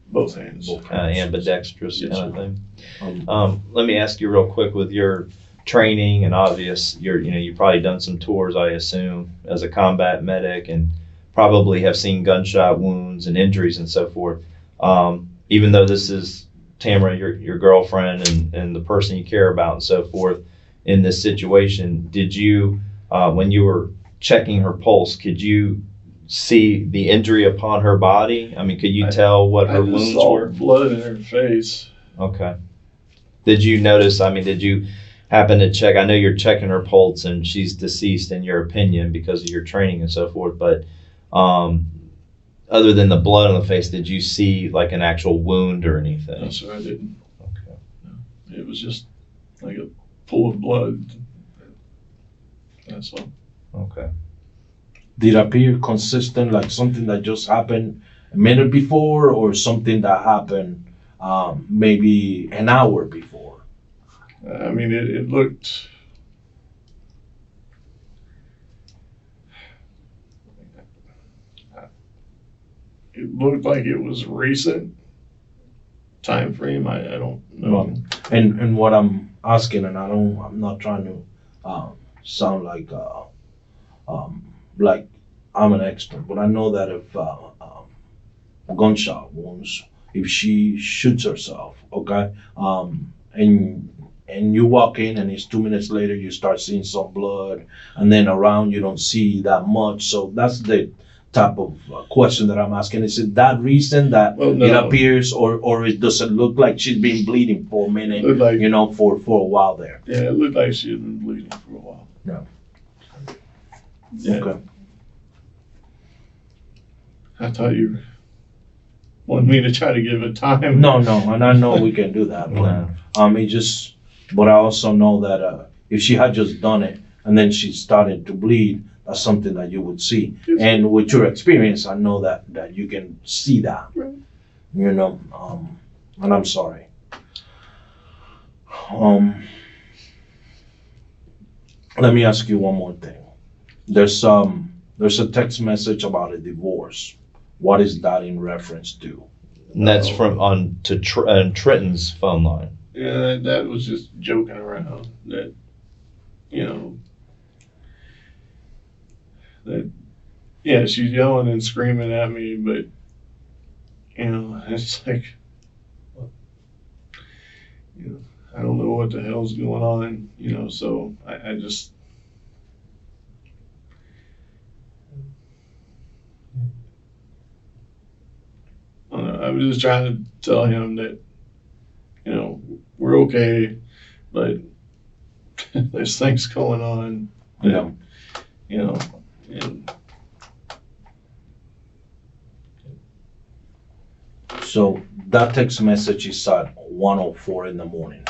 both hands. Both Kind of hands. Yes, ambidextrous kind of sir. thing. Let me ask you real quick with your training and you've probably done some tours, I assume, as a combat medic, and probably have seen gunshot wounds and injuries and so forth. Even though this is Tamara, your girlfriend and the person you care about and so forth in this situation, did you, when you were checking her pulse, could you see the injury upon her body? I mean, could you tell what I her just wounds saw were? blood in her face. Okay. Did you notice, did you happen to check, I know you're checking her pulse and she's deceased in your opinion because of your training and so forth, but other than the blood on the face, did you see like an actual wound or anything? No, sir, I didn't. Okay. It was just like a pool of blood. That's all. Okay. Did it appear consistent, like something that just happened a minute before or something that happened maybe an hour before? I mean, it looked. It looked like it was recent time frame. I don't know. And what I'm asking, and I'm not trying to sound like I'm an expert, but I know that if gunshot wounds, if she shoots herself, okay, and you walk in and it's 2 minutes later you start seeing some blood, and then around you don't see that much. So that's the type of question that I'm asking. Is it that reason that it appears, or it doesn't look like she's been bleeding for a minute, Like, for a while there? yeah, it looked like she had been bleeding for a while. Yeah. Yeah. Okay. I thought you wanted me to try to give it time. No, and I know we can do that, but but I also know that if she had just done it and then she started to bleed, that's something that you would see. Yes. And with your experience, I know that you can see that. Right. And I'm sorry. Let me ask you one more thing. There's a text message about a divorce. What is that in reference to? And that's from Trenton's phone line. Yeah, that was just joking around. That, yeah, she's yelling and screaming at me, but, it's like, I don't know what the hell's going on, so I just, I was just trying to tell him that, we're okay, but there's things going on. Yeah. And So that text message is at 1:04 in the morning.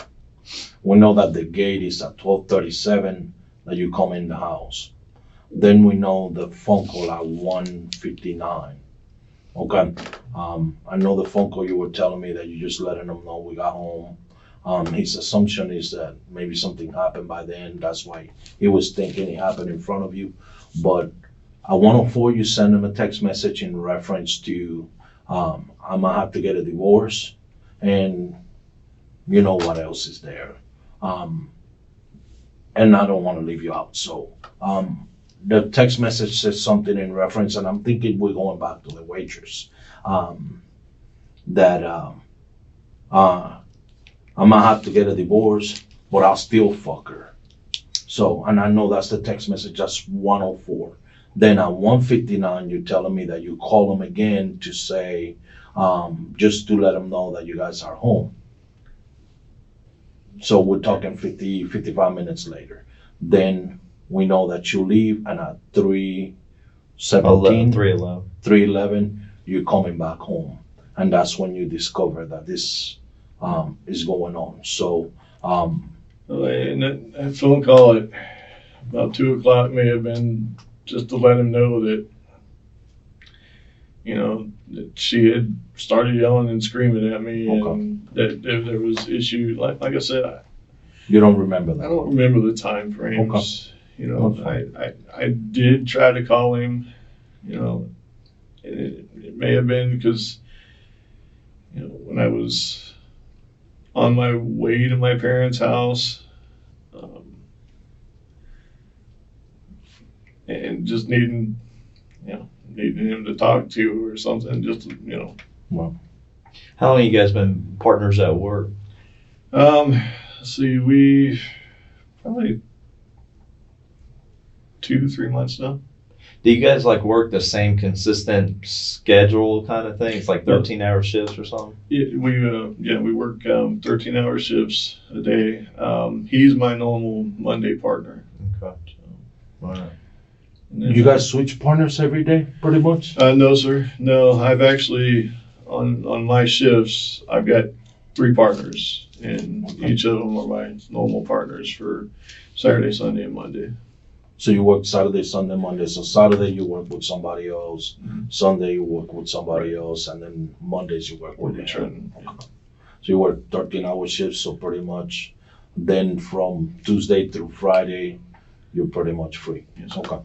We know that the gate is at 12:37 that you come in the house. Then we know the phone call at 1:59. Okay. I know the phone call you were telling me that you just letting them know we got home. His assumption is that maybe something happened by then. That's why he was thinking it happened in front of you. But at 1:04, you send him a text message in reference to, I'm gonna have to get a divorce, and you know what else is there. And I don't want to leave you out. So the text message says something in reference, and I'm thinking we're going back to the waitress, that I'm gonna have to get a divorce, but I'll still fuck her. So, and I know that's the text message, that's 1:04. Then at 1:59, you're telling me that you call them again to say, just to let them know that you guys are home. So we're talking 55 minutes later. Then we know that you leave, and at 3:17, 3:11, you're coming back home. And that's when you discover that this is going on. So, and that phone call at about 2:00 may have been just to let him know that, that she had started yelling and screaming at me, and that there was issue. Like I said, you don't remember that? I don't remember the time frames. I did try to call him. It may have been because, when I was on my way to my parents' house, and just needing him to talk to or something, just Well, How long have you guys been partners at work? Let's see, we probably 2-3 months now. Do you guys work the same consistent schedule kind of thing? It's like 13-hour shifts or something? Yeah, we work 13-hour shifts a day. He's my normal Monday partner. Okay. All right. you guys switch partners every day, pretty much? No, sir. No, I've actually on my shifts, I've got 3 partners, and each of them are my normal partners for Saturday, Sunday, and Monday. So you work Saturday, Sunday, Monday. So Saturday you work with somebody else, Mhm. Sunday you work with somebody else, and then Mondays you work with him. Trenton. So you work 13-hour shifts, so pretty much then from Tuesday through Friday, you're pretty much free. Yes. Okay.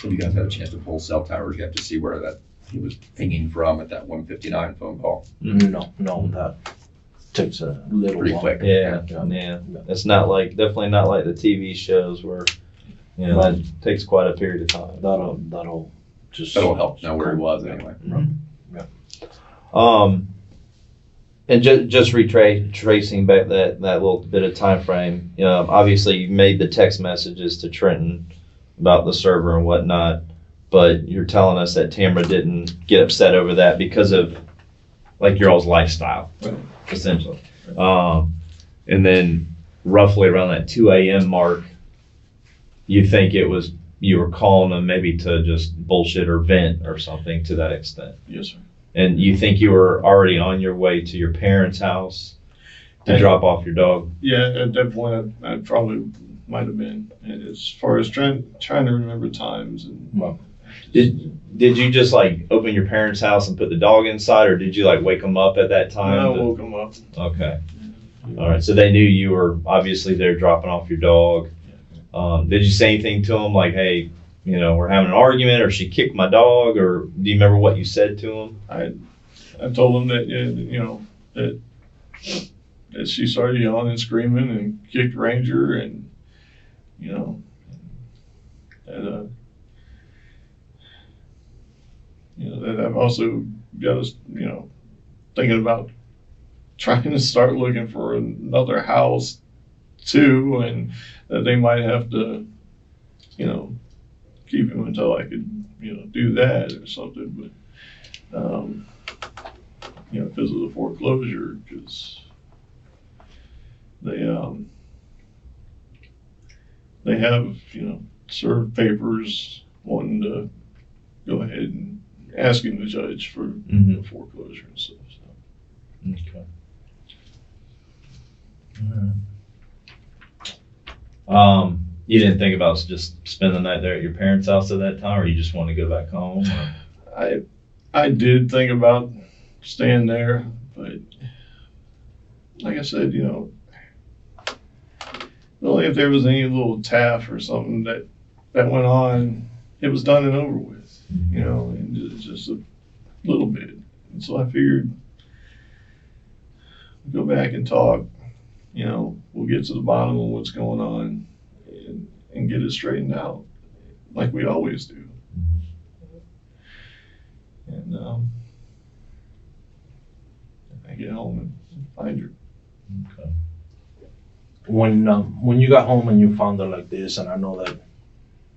Have you guys had a chance to pull cell towers yet to see where that he was pinging from at that 1:59 phone call? No, that takes a little Pretty while. quick. Yeah. It's definitely not like the TV shows where, that takes quite a period of time. That'll just That'll help know where he was anyway. And just retracing back that little bit of time frame, obviously you made the text messages to Trenton about the server and whatnot, but you're telling us that Tamara didn't get upset over that because of like your all's lifestyle, Right. essentially. And then roughly around that 2 a.m. mark, you think you were calling them maybe to just bullshit or vent or something to that extent. Yes, sir. And you think you were already on your way to your parents' house to drop off your dog? Yeah, at that point, I probably might have been. And as far as trying to remember times and. Well, Did you just like open your parents' house and put the dog inside, or did you like wake them up at that time? I woke them up. Okay. All right. So they knew you were obviously there dropping off your dog. Did you say anything to them like, hey, we're having an argument, or she kicked my dog, or do you remember what you said to them? I told them that that she started yelling and screaming and kicked Ranger, and that I've also got us thinking about trying to start looking for another house too, and that they might have to keep him until I could do that or something, but because of the foreclosure, because they have served papers wanting to go ahead and asking the judge for the foreclosure and stuff. So. Okay. All right. You didn't think about just spending the night there at your parents' house at that time, or you just want to go back home? Or? I did think about staying there, but like I said, only if there was any little taff or something that went on, it was done and over with, and just a little bit. And so I figured, go back and talk, we'll get to the bottom of what's going on and get it straightened out like we always do. And I get home and find her. Okay. When you got home and you found her like this, and I know that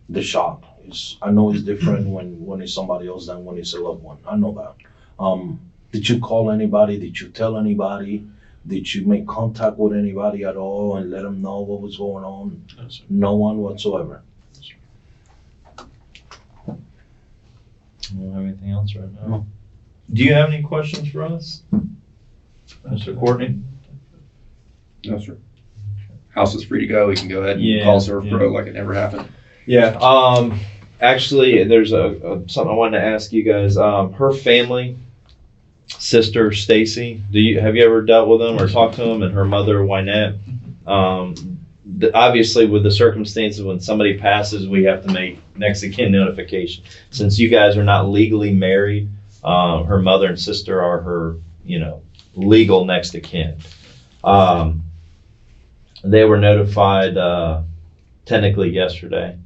the shock is, I know it's different when it's somebody else than when it's a loved one. I know that. Did you call anybody? Did you tell anybody? Did you make contact with anybody at all and let them know what was going on? No, sir. No one whatsoever. You don't have anything else right now? No. Do you have any questions for us, Mr. Courtney? No, sir. House is free to go. We can go ahead and Yeah, call Surf yeah. Pro like it never happened. Yeah. Actually, there's a something I wanted to ask you guys. Her family, sister Stacy, have you ever dealt with them or talked to them? And her mother Wynette. Obviously, with the circumstances when somebody passes, we have to make next of kin notification. Since you guys are not legally married, her mother and sister are her, legal next of kin. They were notified technically yesterday.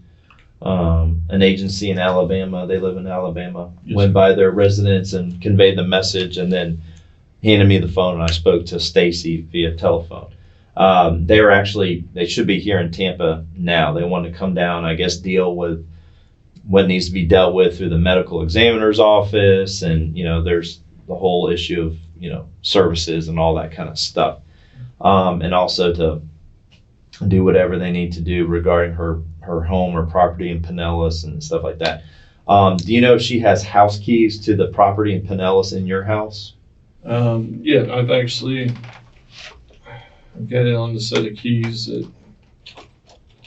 An agency in Alabama, they live in Alabama, Yes, went sir. by their residence and conveyed the message, and then handed me the phone, and I spoke to Stacy via telephone. They should be here in Tampa now. They want to come down, I guess, deal with what needs to be dealt with through the medical examiner's office, and there's the whole issue of services and all that kind of stuff, and also to do whatever they need to do regarding her home or property in Pinellas and stuff like that. Do you know if she has house keys to the property in Pinellas in your house? Yeah, I've got it on the set of keys that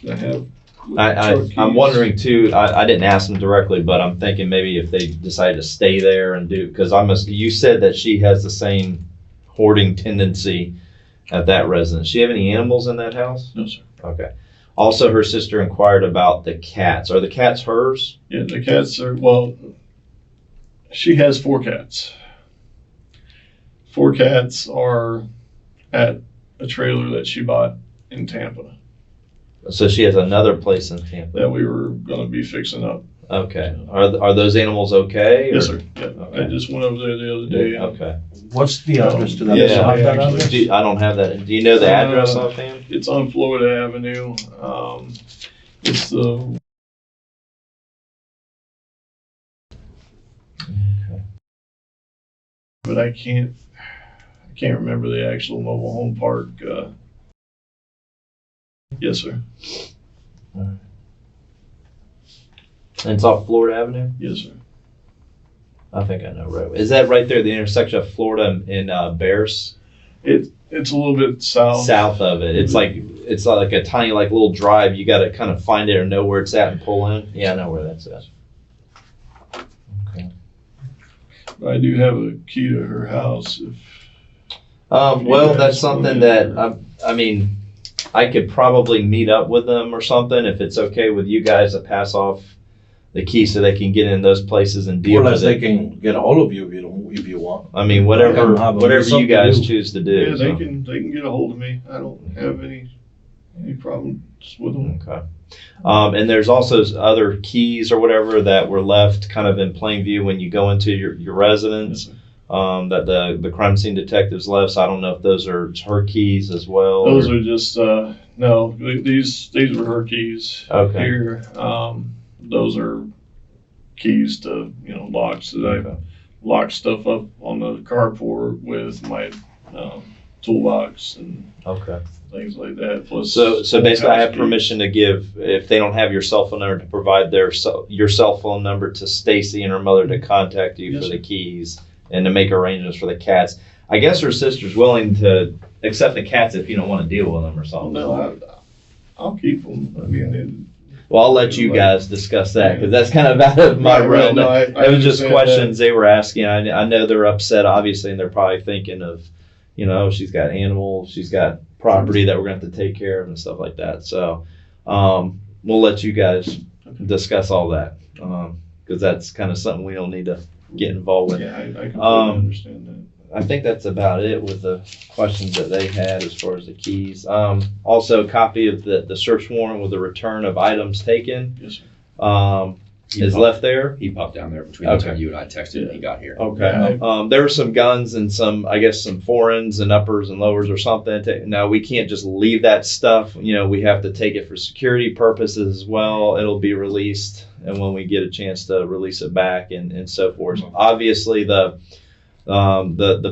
I have. with the truck I'm keys. wondering too, I didn't ask them directly, but I'm thinking maybe if they decide to stay there and because you said that she has the same hoarding tendency at that residence. She have any animals in that house? No, sir. Okay. Also, her sister inquired about the cats. Are the cats hers? Yeah, the cats are, she has 4 cats. 4 cats are at a trailer that she bought in Tampa So she has another place in Tampa. that we were going to be fixing up. Okay. Are those animals okay? Yes, or- sir. Yeah, I Okay. just went over there the other day. Okay. What's the address to that? Yeah. Do you have that Actually, address? I don't have that. Do you know the address offhand? It's on Florida Avenue. It's the but I can't remember the actual mobile home park. Yes, sir. And it's off Florida Avenue? Yes, sir. I think I know right. Is that right there, the intersection of Florida and Bears? It's a little bit south. South of it. It's like a tiny like little drive. You got to kind of find it or know where it's at and pull in. Yeah, I know where that's at. Okay. I do have a key to her house. Well, that's something that I mean, I could probably meet up with them or something if it's okay with you guys to pass off the key so they can get in those places and deal Unless with they it. can get a hold of you if you want. I mean, whatever Yeah, whatever you something guys to do. choose to do. Yeah, they so. can get a hold of me. I don't have any problems with them. Okay. And there's also other keys or whatever that were left kind of in plain view when you go into your residence. Yes, sir. That the crime scene detectives left. So I don't know if those are her keys as well. Those or- are just no. These were her keys. Okay. Here, those are keys to locks that Okay. I lock stuff up on the carport with my toolbox and Okay. things like that. Plus, So basically, I have house key. permission to give, if they don't have your cell phone number, to provide your cell phone number to Stacy and her mother to contact you Yes, for sir. the keys and to make arrangements for the cats. I guess her sister's willing to accept the cats if you don't want to deal with them or Oh, something. no, I'll keep them. I mean, Well, I'll let you guys discuss that because that's kind of out of my Right, realm. no, I It was just understand questions they were asking. I know they're upset, obviously, and they're probably thinking of, she's got animals, she's got property that we're going to have to take care of and stuff like that. So we'll let you guys discuss all that because that's kind of something we don't need to get involved with. yeah, I completely understand that. I think that's about it with the questions that they had as far as the keys. Also, a copy of the search warrant with the return of items taken Yes, sir. is left there. He popped down there between the Okay. time you and I texted and he got here. Okay. There were some guns and some foreigns and uppers and lowers or something. Now, we can't just leave that stuff. We have to take it for security purposes as well. It'll be released, and when we get a chance to release it back and so forth. Obviously, the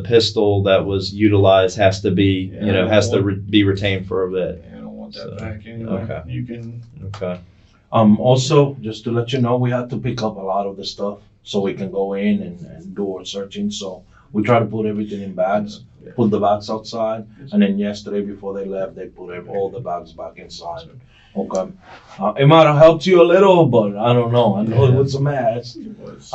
pistol that was utilized has to be, be retained for a bit. Yeah, I don't want that So, back anyway. okay. You can. Okay. Also, just to let you know, we had to pick up a lot of the stuff so we can go in and do our searching. So we try to put everything in bags, put the bags outside, and then yesterday before they left, they put all the bags back inside. Okay. It might have helped you a little, but I don't know. I know it was a mess. It was.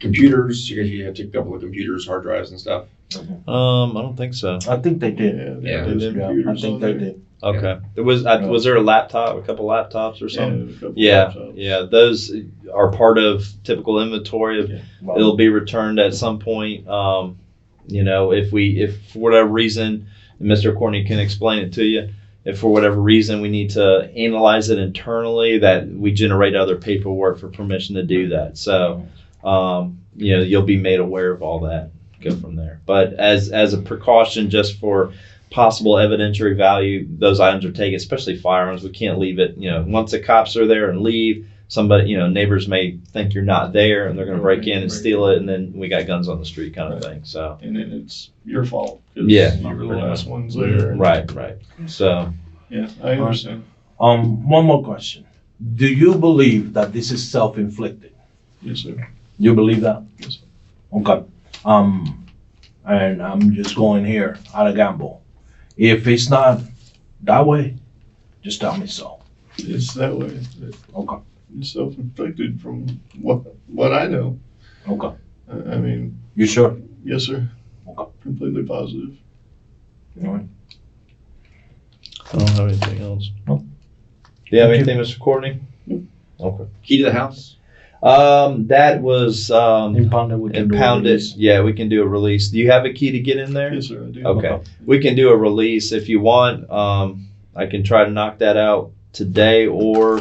Computers, you have to take a couple of computers, hard drives and stuff. I don't think so. I think they did. Yeah, those they did. Yeah, I computers think on they there. did. Okay. Was there a couple laptops or something? Yeah, a couple Yeah, laptops. yeah, those are part of typical inventory. Well, It'll be returned at some point. If for whatever reason, and Mr. Courtney can explain it to you, if for whatever reason we need to analyze it internally, that we generate other paperwork for permission to do that. So, you'll be made aware of all that. Go from there. But as a precaution, just for possible evidentiary value, those items are taken, especially firearms. We can't leave it. Once the cops are there and leave, somebody, neighbors may think you're not there and they're going to break in and steal it, and then we got guns on the street kind of thing. So, And then it's your fault. 'Cause Yeah. You were the last ones there. right. So, Yeah, I understand. one more question. Do you believe that this is self-inflicted? Yes, sir. You believe that? Yes, sir. Okay. And I'm just going here out of gamble. If it's not that way, just tell me so. It's that way. Okay. It's self-inflicted from what I know. Okay. I mean, You sure? yes, sir. Okay. Completely positive. All right. I don't have anything else. No. Do you have Thank you. anything, Mr. Courtney? Nope. Okay. Key to the house? That was Impounded. We can do a impounded. release. Yeah, we can do a release. Do you have a key to get in there? Yes, sir, I do. Okay. We can do a release if you want. I can try to knock that out today, or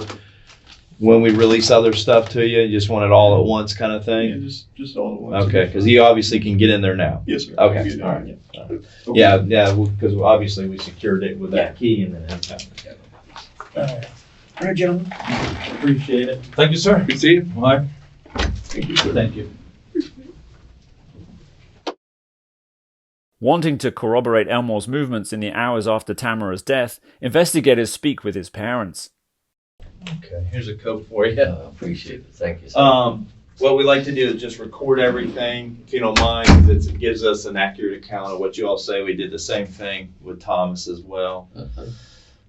when we release other stuff to you, you just want it all at once kind of Yeah, thing? just all at once. Okay, because he obviously can get in there now. Yes, sir. Okay, Yeah. all right. Yeah, because obviously we secured it with that key and then. All right, gentlemen. Appreciate it. Thank you, sir. Good to see you. All right. Thank you, sir. Thank you. Wanting to corroborate Elmore's movements in the hours after Tamara's death, investigators speak with his parents. Okay, here's a code for you. Appreciate it. Thank you, sir. What we like to do is just record everything, if you don't mind, 'cause it gives us an accurate account of what you all say. We did the same thing with Thomas as well.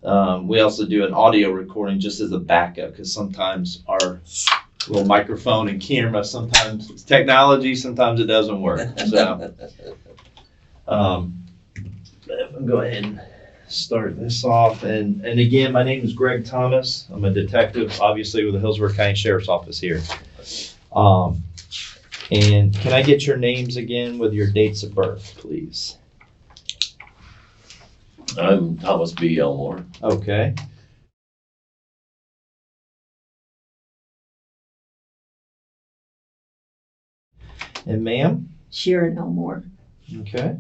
We also do an audio recording just as a backup, because sometimes our little microphone and camera, sometimes it's technology, sometimes it doesn't work. So, go ahead and start this off. And again, my name is Greg Thomas. I'm a detective, obviously, with the Hillsborough County Sheriff's Office here. And can I get your names again with your dates of birth, please? I'm Thomas B. Elmore. Okay. And ma'am? Sharon Elmore. Okay.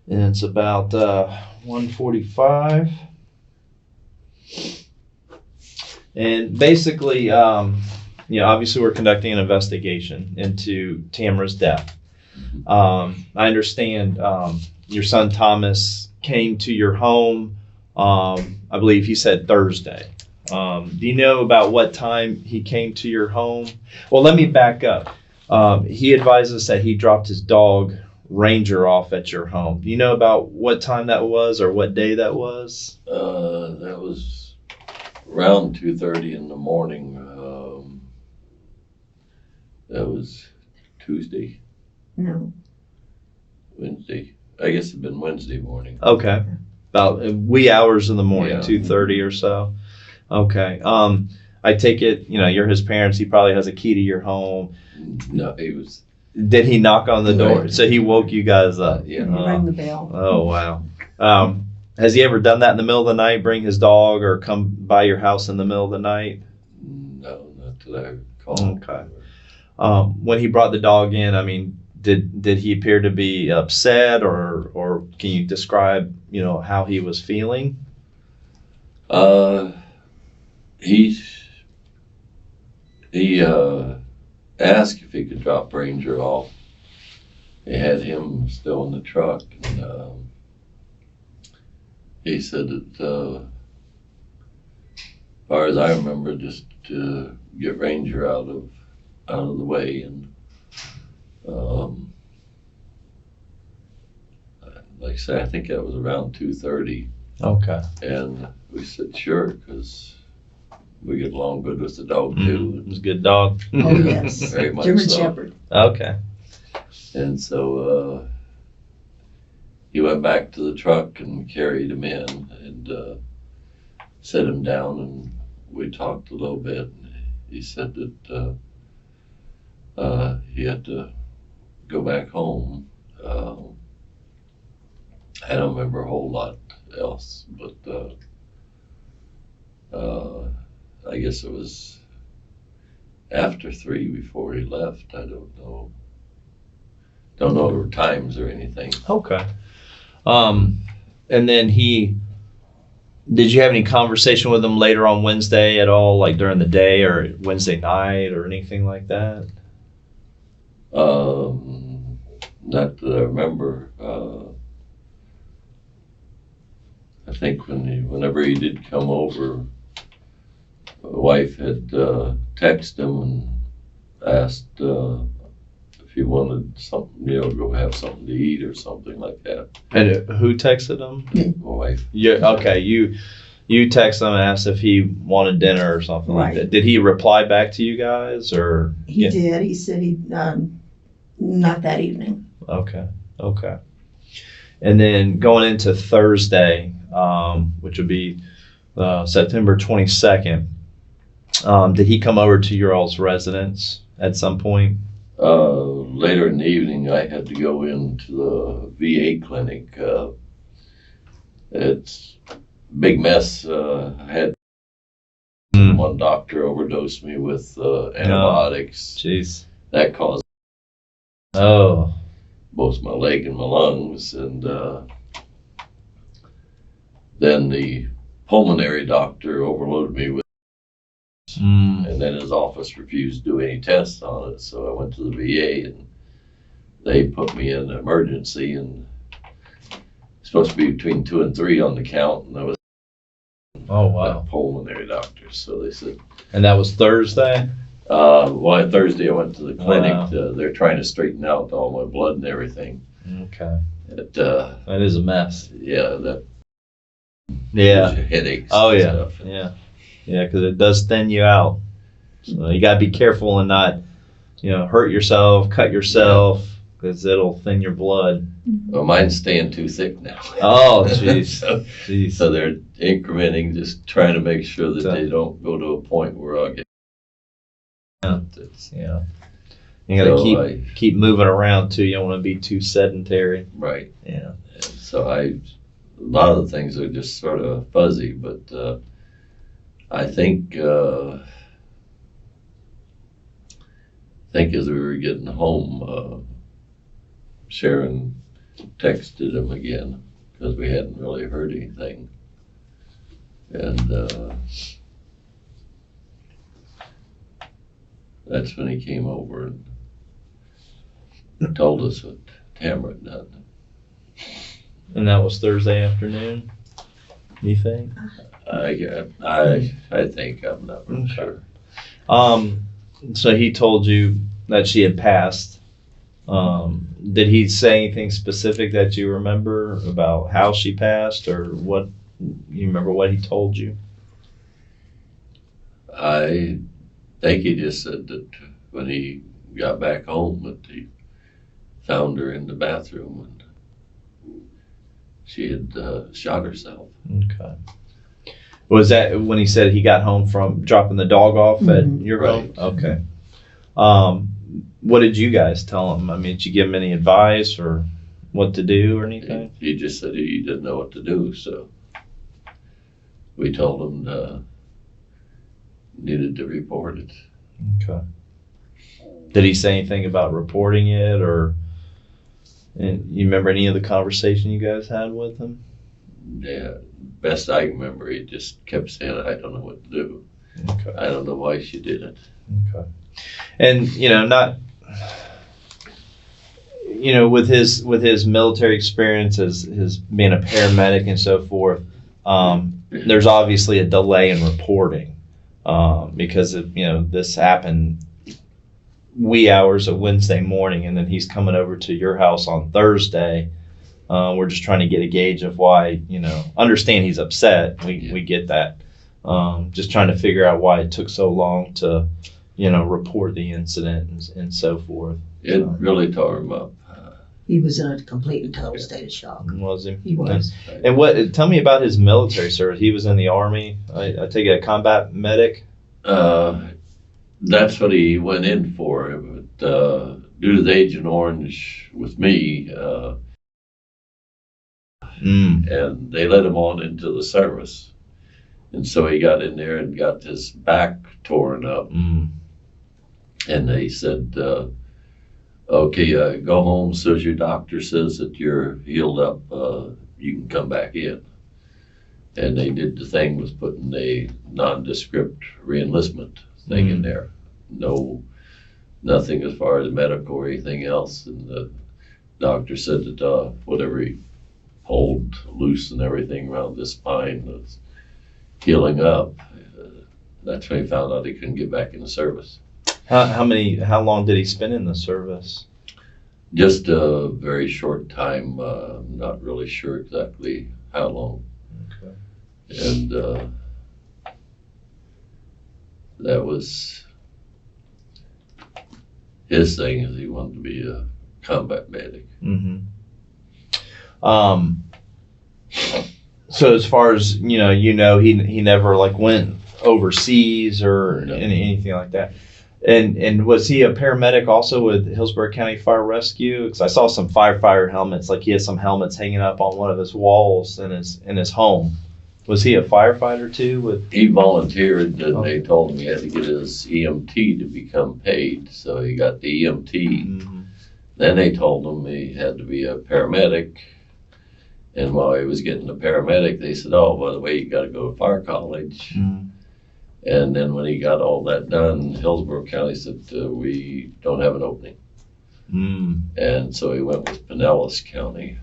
And it's about 1:45. And basically, obviously we're conducting an investigation into Tamara's death. I understand your son Thomas came to your home, I believe he said Thursday. Do you know about what time he came to your home? Well, let me back up. He advised us that he dropped his dog Ranger off at your home. Do you know about what time that was or what day that was? That was around 2:30 in the morning. That was Tuesday, No, Wednesday. I guess it'd been Wednesday morning. Okay. About wee hours in the morning, Yeah. 2:30 or so. Okay. I take it, you're his parents. He probably has a key to your home. No, it was. Did he knock on the door? Right. So he woke you guys up? Yeah. rang the bell. Oh, wow. Has he ever done that in the middle of the night, bring his dog or come by your house in the middle of the night? No, not that I recall. Okay. When he brought the dog in, I mean, did he appear to be upset or can you describe, how he was feeling? He asked if he could drop Ranger off. They had him still in the truck, and he said that, as far as I remember, just to get Ranger out of the way, and like I said, I think that was around 2:30, Okay. and we said sure, because we get along good with the dog too. It was a good dog. Oh, yes. Very much German so. Shepherd. Okay. And so he went back to the truck and carried him in and set him down, and we talked a little bit. He said that he had to go back home. I don't remember a whole lot else, but I guess it was after 3 before he left. I don't know. Don't know the times or anything. Okay. And then did you have any conversation with him later on Wednesday at all, like during the day or Wednesday night or anything like that? Not that I remember. I think whenever he did come over, my wife had texted him and asked if he wanted something, go have something to eat or something like that. And who texted him? My wife. Yeah. Okay. You texted him and asked if he wanted dinner or something like Right. that. Did he reply back to you guys or? He did. He said he'd not that evening. Okay. Okay. And then going into Thursday, which would be September 22nd, did he come over to your all's residence at some point? Later in the evening, I had to go into the VA clinic. It's a big mess. I had one doctor overdosed me with antibiotics. Jeez. That caused both my leg and my lungs. And then the pulmonary doctor overloaded me with, and then his office refused to do any tests on it. So I went to the VA and they put me in emergency, and it's supposed to be between 2 and 3 on the count, and I was that pulmonary doctor. So they said. And that was Thursday? Well, Thursday I went to the clinic. Wow. They're trying to straighten out all my blood and everything. Okay. That is a mess. Yeah, that Yeah. gives you headaches. Oh, and yeah. stuff. Yeah. Yeah, because it does thin you out. So you got to be careful and not, hurt yourself, cut yourself, because it'll thin your blood. Well, mine's staying too thick now. Oh, jeez. So they're incrementing, just trying to make sure that they don't go to a point where I'll get. Yeah. You got to keep moving around too. You don't want to be too sedentary. Right. Yeah. So a lot of the things are just sort of fuzzy, but I think as we were getting home, Sharon texted him again because we hadn't really heard anything, and that's when he came over and told us what Tamara had done. And that was Thursday afternoon, you think? I think, I'm not really sure. So he told you that she had passed. Did he say anything specific that you remember about how she passed, or what? You remember what he told you? I think he just said that when he got back home that he found her in the bathroom and she had shot herself. Okay. Was that when he said he got home from dropping the dog off at your home? Right. Okay. What did you guys tell him? I mean, did you give him any advice or what to do or anything? He just said he didn't know what to do, so we told him needed to report it. Okay. Did he say anything about reporting it, or and you remember any of the conversation you guys had with him? Yeah, best I can remember, he just kept saying, I don't know what to do. Okay. I don't know why she did it. Okay. And with his military experience as his being a paramedic and so forth, there's obviously a delay in reporting because this happened wee hours of Wednesday morning, and then he's coming over to your house on Thursday. We're just trying to get a gauge of why, understand he's upset. We get that. Just trying to figure out why it took so long to, report the incident and so forth. It really tore him up. He was in a complete and total state of shock. Was he? He was. And tell me about his military service. He was in the Army. I take it a combat medic? That's what he went in for. But due to the Agent Orange with me, and they let him on into the service. And so he got in there and got his back torn up. And they said, okay, go home. As soon as your doctor says that you're healed up, you can come back in. And they did the thing with putting a nondescript reenlistment thing in there. Nothing as far as medical or anything else. And the doctor said that whatever he pulled loose and everything around this spine was healing up. That's when he found out he couldn't get back in the service. How long did he spend in the service? Just a very short time. I'm not really sure exactly how long. Okay. And that was his thing, is he wanted to be a combat medic. So as far as he never went overseas or anything like that. And was he a paramedic also with Hillsborough County Fire Rescue? Because I saw some firefighter helmets, like he had some helmets hanging up on one of his walls in his home. Was he a firefighter too? He volunteered, and they told him he had to get his EMT to become paid, so he got the EMT. Mm-hmm. Then they told him he had to be a paramedic, and while he was getting the paramedic, they said, "Oh, by the way, you got to go to fire college." Mm-hmm. And then when he got all that done, Hillsborough County said, "We don't have an opening." And so he went with Pinellas County.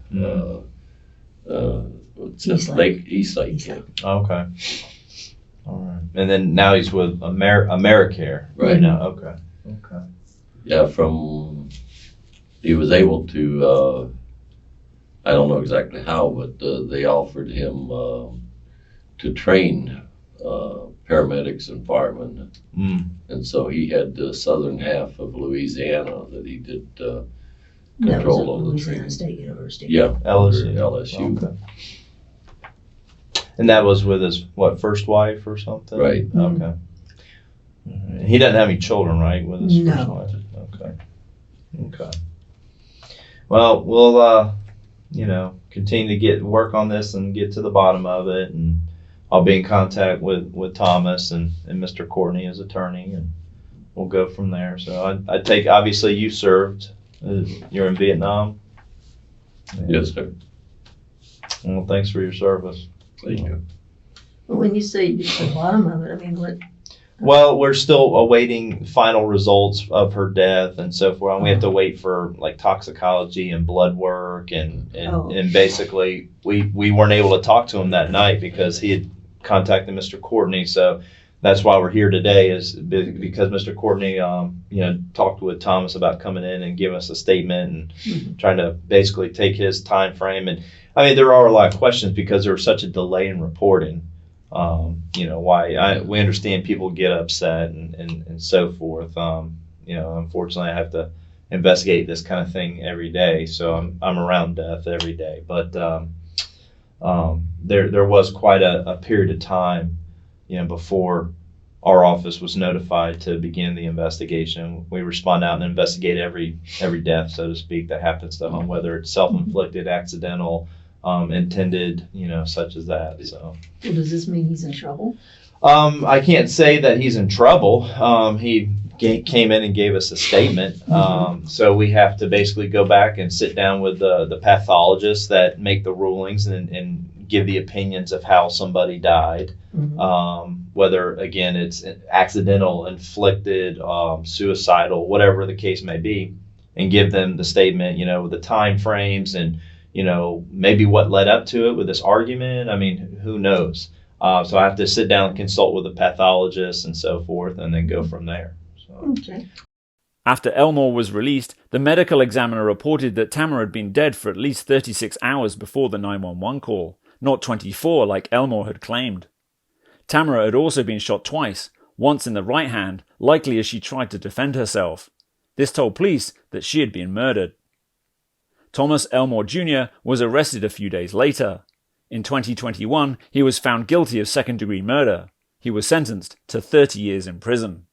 It's just East Lake. Yeah. Okay. All right. And then now he's with Americare. Right now. Okay. Okay. Yeah, he was able to, I don't know exactly how, but they offered him to train paramedics and firemen. And so he had the southern half of Louisiana that he did control of the Louisiana training. State University. Yeah, LSU. LSU. Okay. And that was with his, first wife or something? Right. Okay. And he doesn't have any children, right, with his first No. wife? Okay. Okay. Well, we'll, continue to work on this and get to the bottom of it. And I'll be in contact with Thomas and Mr. Courtney, his attorney, and we'll go from there. So I take, obviously you served, you're in Vietnam? Yes, sir. Well, thanks for your service. Thank you. But when you say you get to the bottom of it, I mean, what? Well, we're still awaiting final results of her death and so forth. And we have to wait for like toxicology and blood work and basically we weren't able to talk to him that night because he had contacted Mr. Courtney. So that's why we're here today, is because Mr. Courtney, talked with Thomas about coming in and giving us a statement and trying to basically take his time frame. And I mean, there are a lot of questions because there was such a delay in reporting. Why we understand people get upset and so forth. Unfortunately, I have to investigate this kind of thing every day, so I'm around death every day. But there was quite a period of time, before our office was notified to begin the investigation. We respond out and investigate every death, so to speak, that happens to home, whether it's self-inflicted, accidental, intended, such as that. So. Well, does this mean he's in trouble? I can't say that he's in trouble. He came in and gave us a statement. So we have to basically go back and sit down with the pathologists that make the rulings and give the opinions of how somebody died. Whether, again, it's accidental, inflicted, suicidal, whatever the case may be, and give them the statement, with the time frames and, maybe what led up to it with this argument. I mean, who knows? So I have to sit down and consult with the pathologist and so forth, and then go from there. So. Okay. After Elmore was released, the medical examiner reported that Tamara had been dead for at least 36 hours before the 911 call, not 24 like Elmore had claimed. Tamara had also been shot twice, once in the right hand, likely as she tried to defend herself. This told police that she had been murdered. Thomas Elmore Jr. was arrested a few days later. In 2021, he was found guilty of second-degree murder. He was sentenced to 30 years in prison.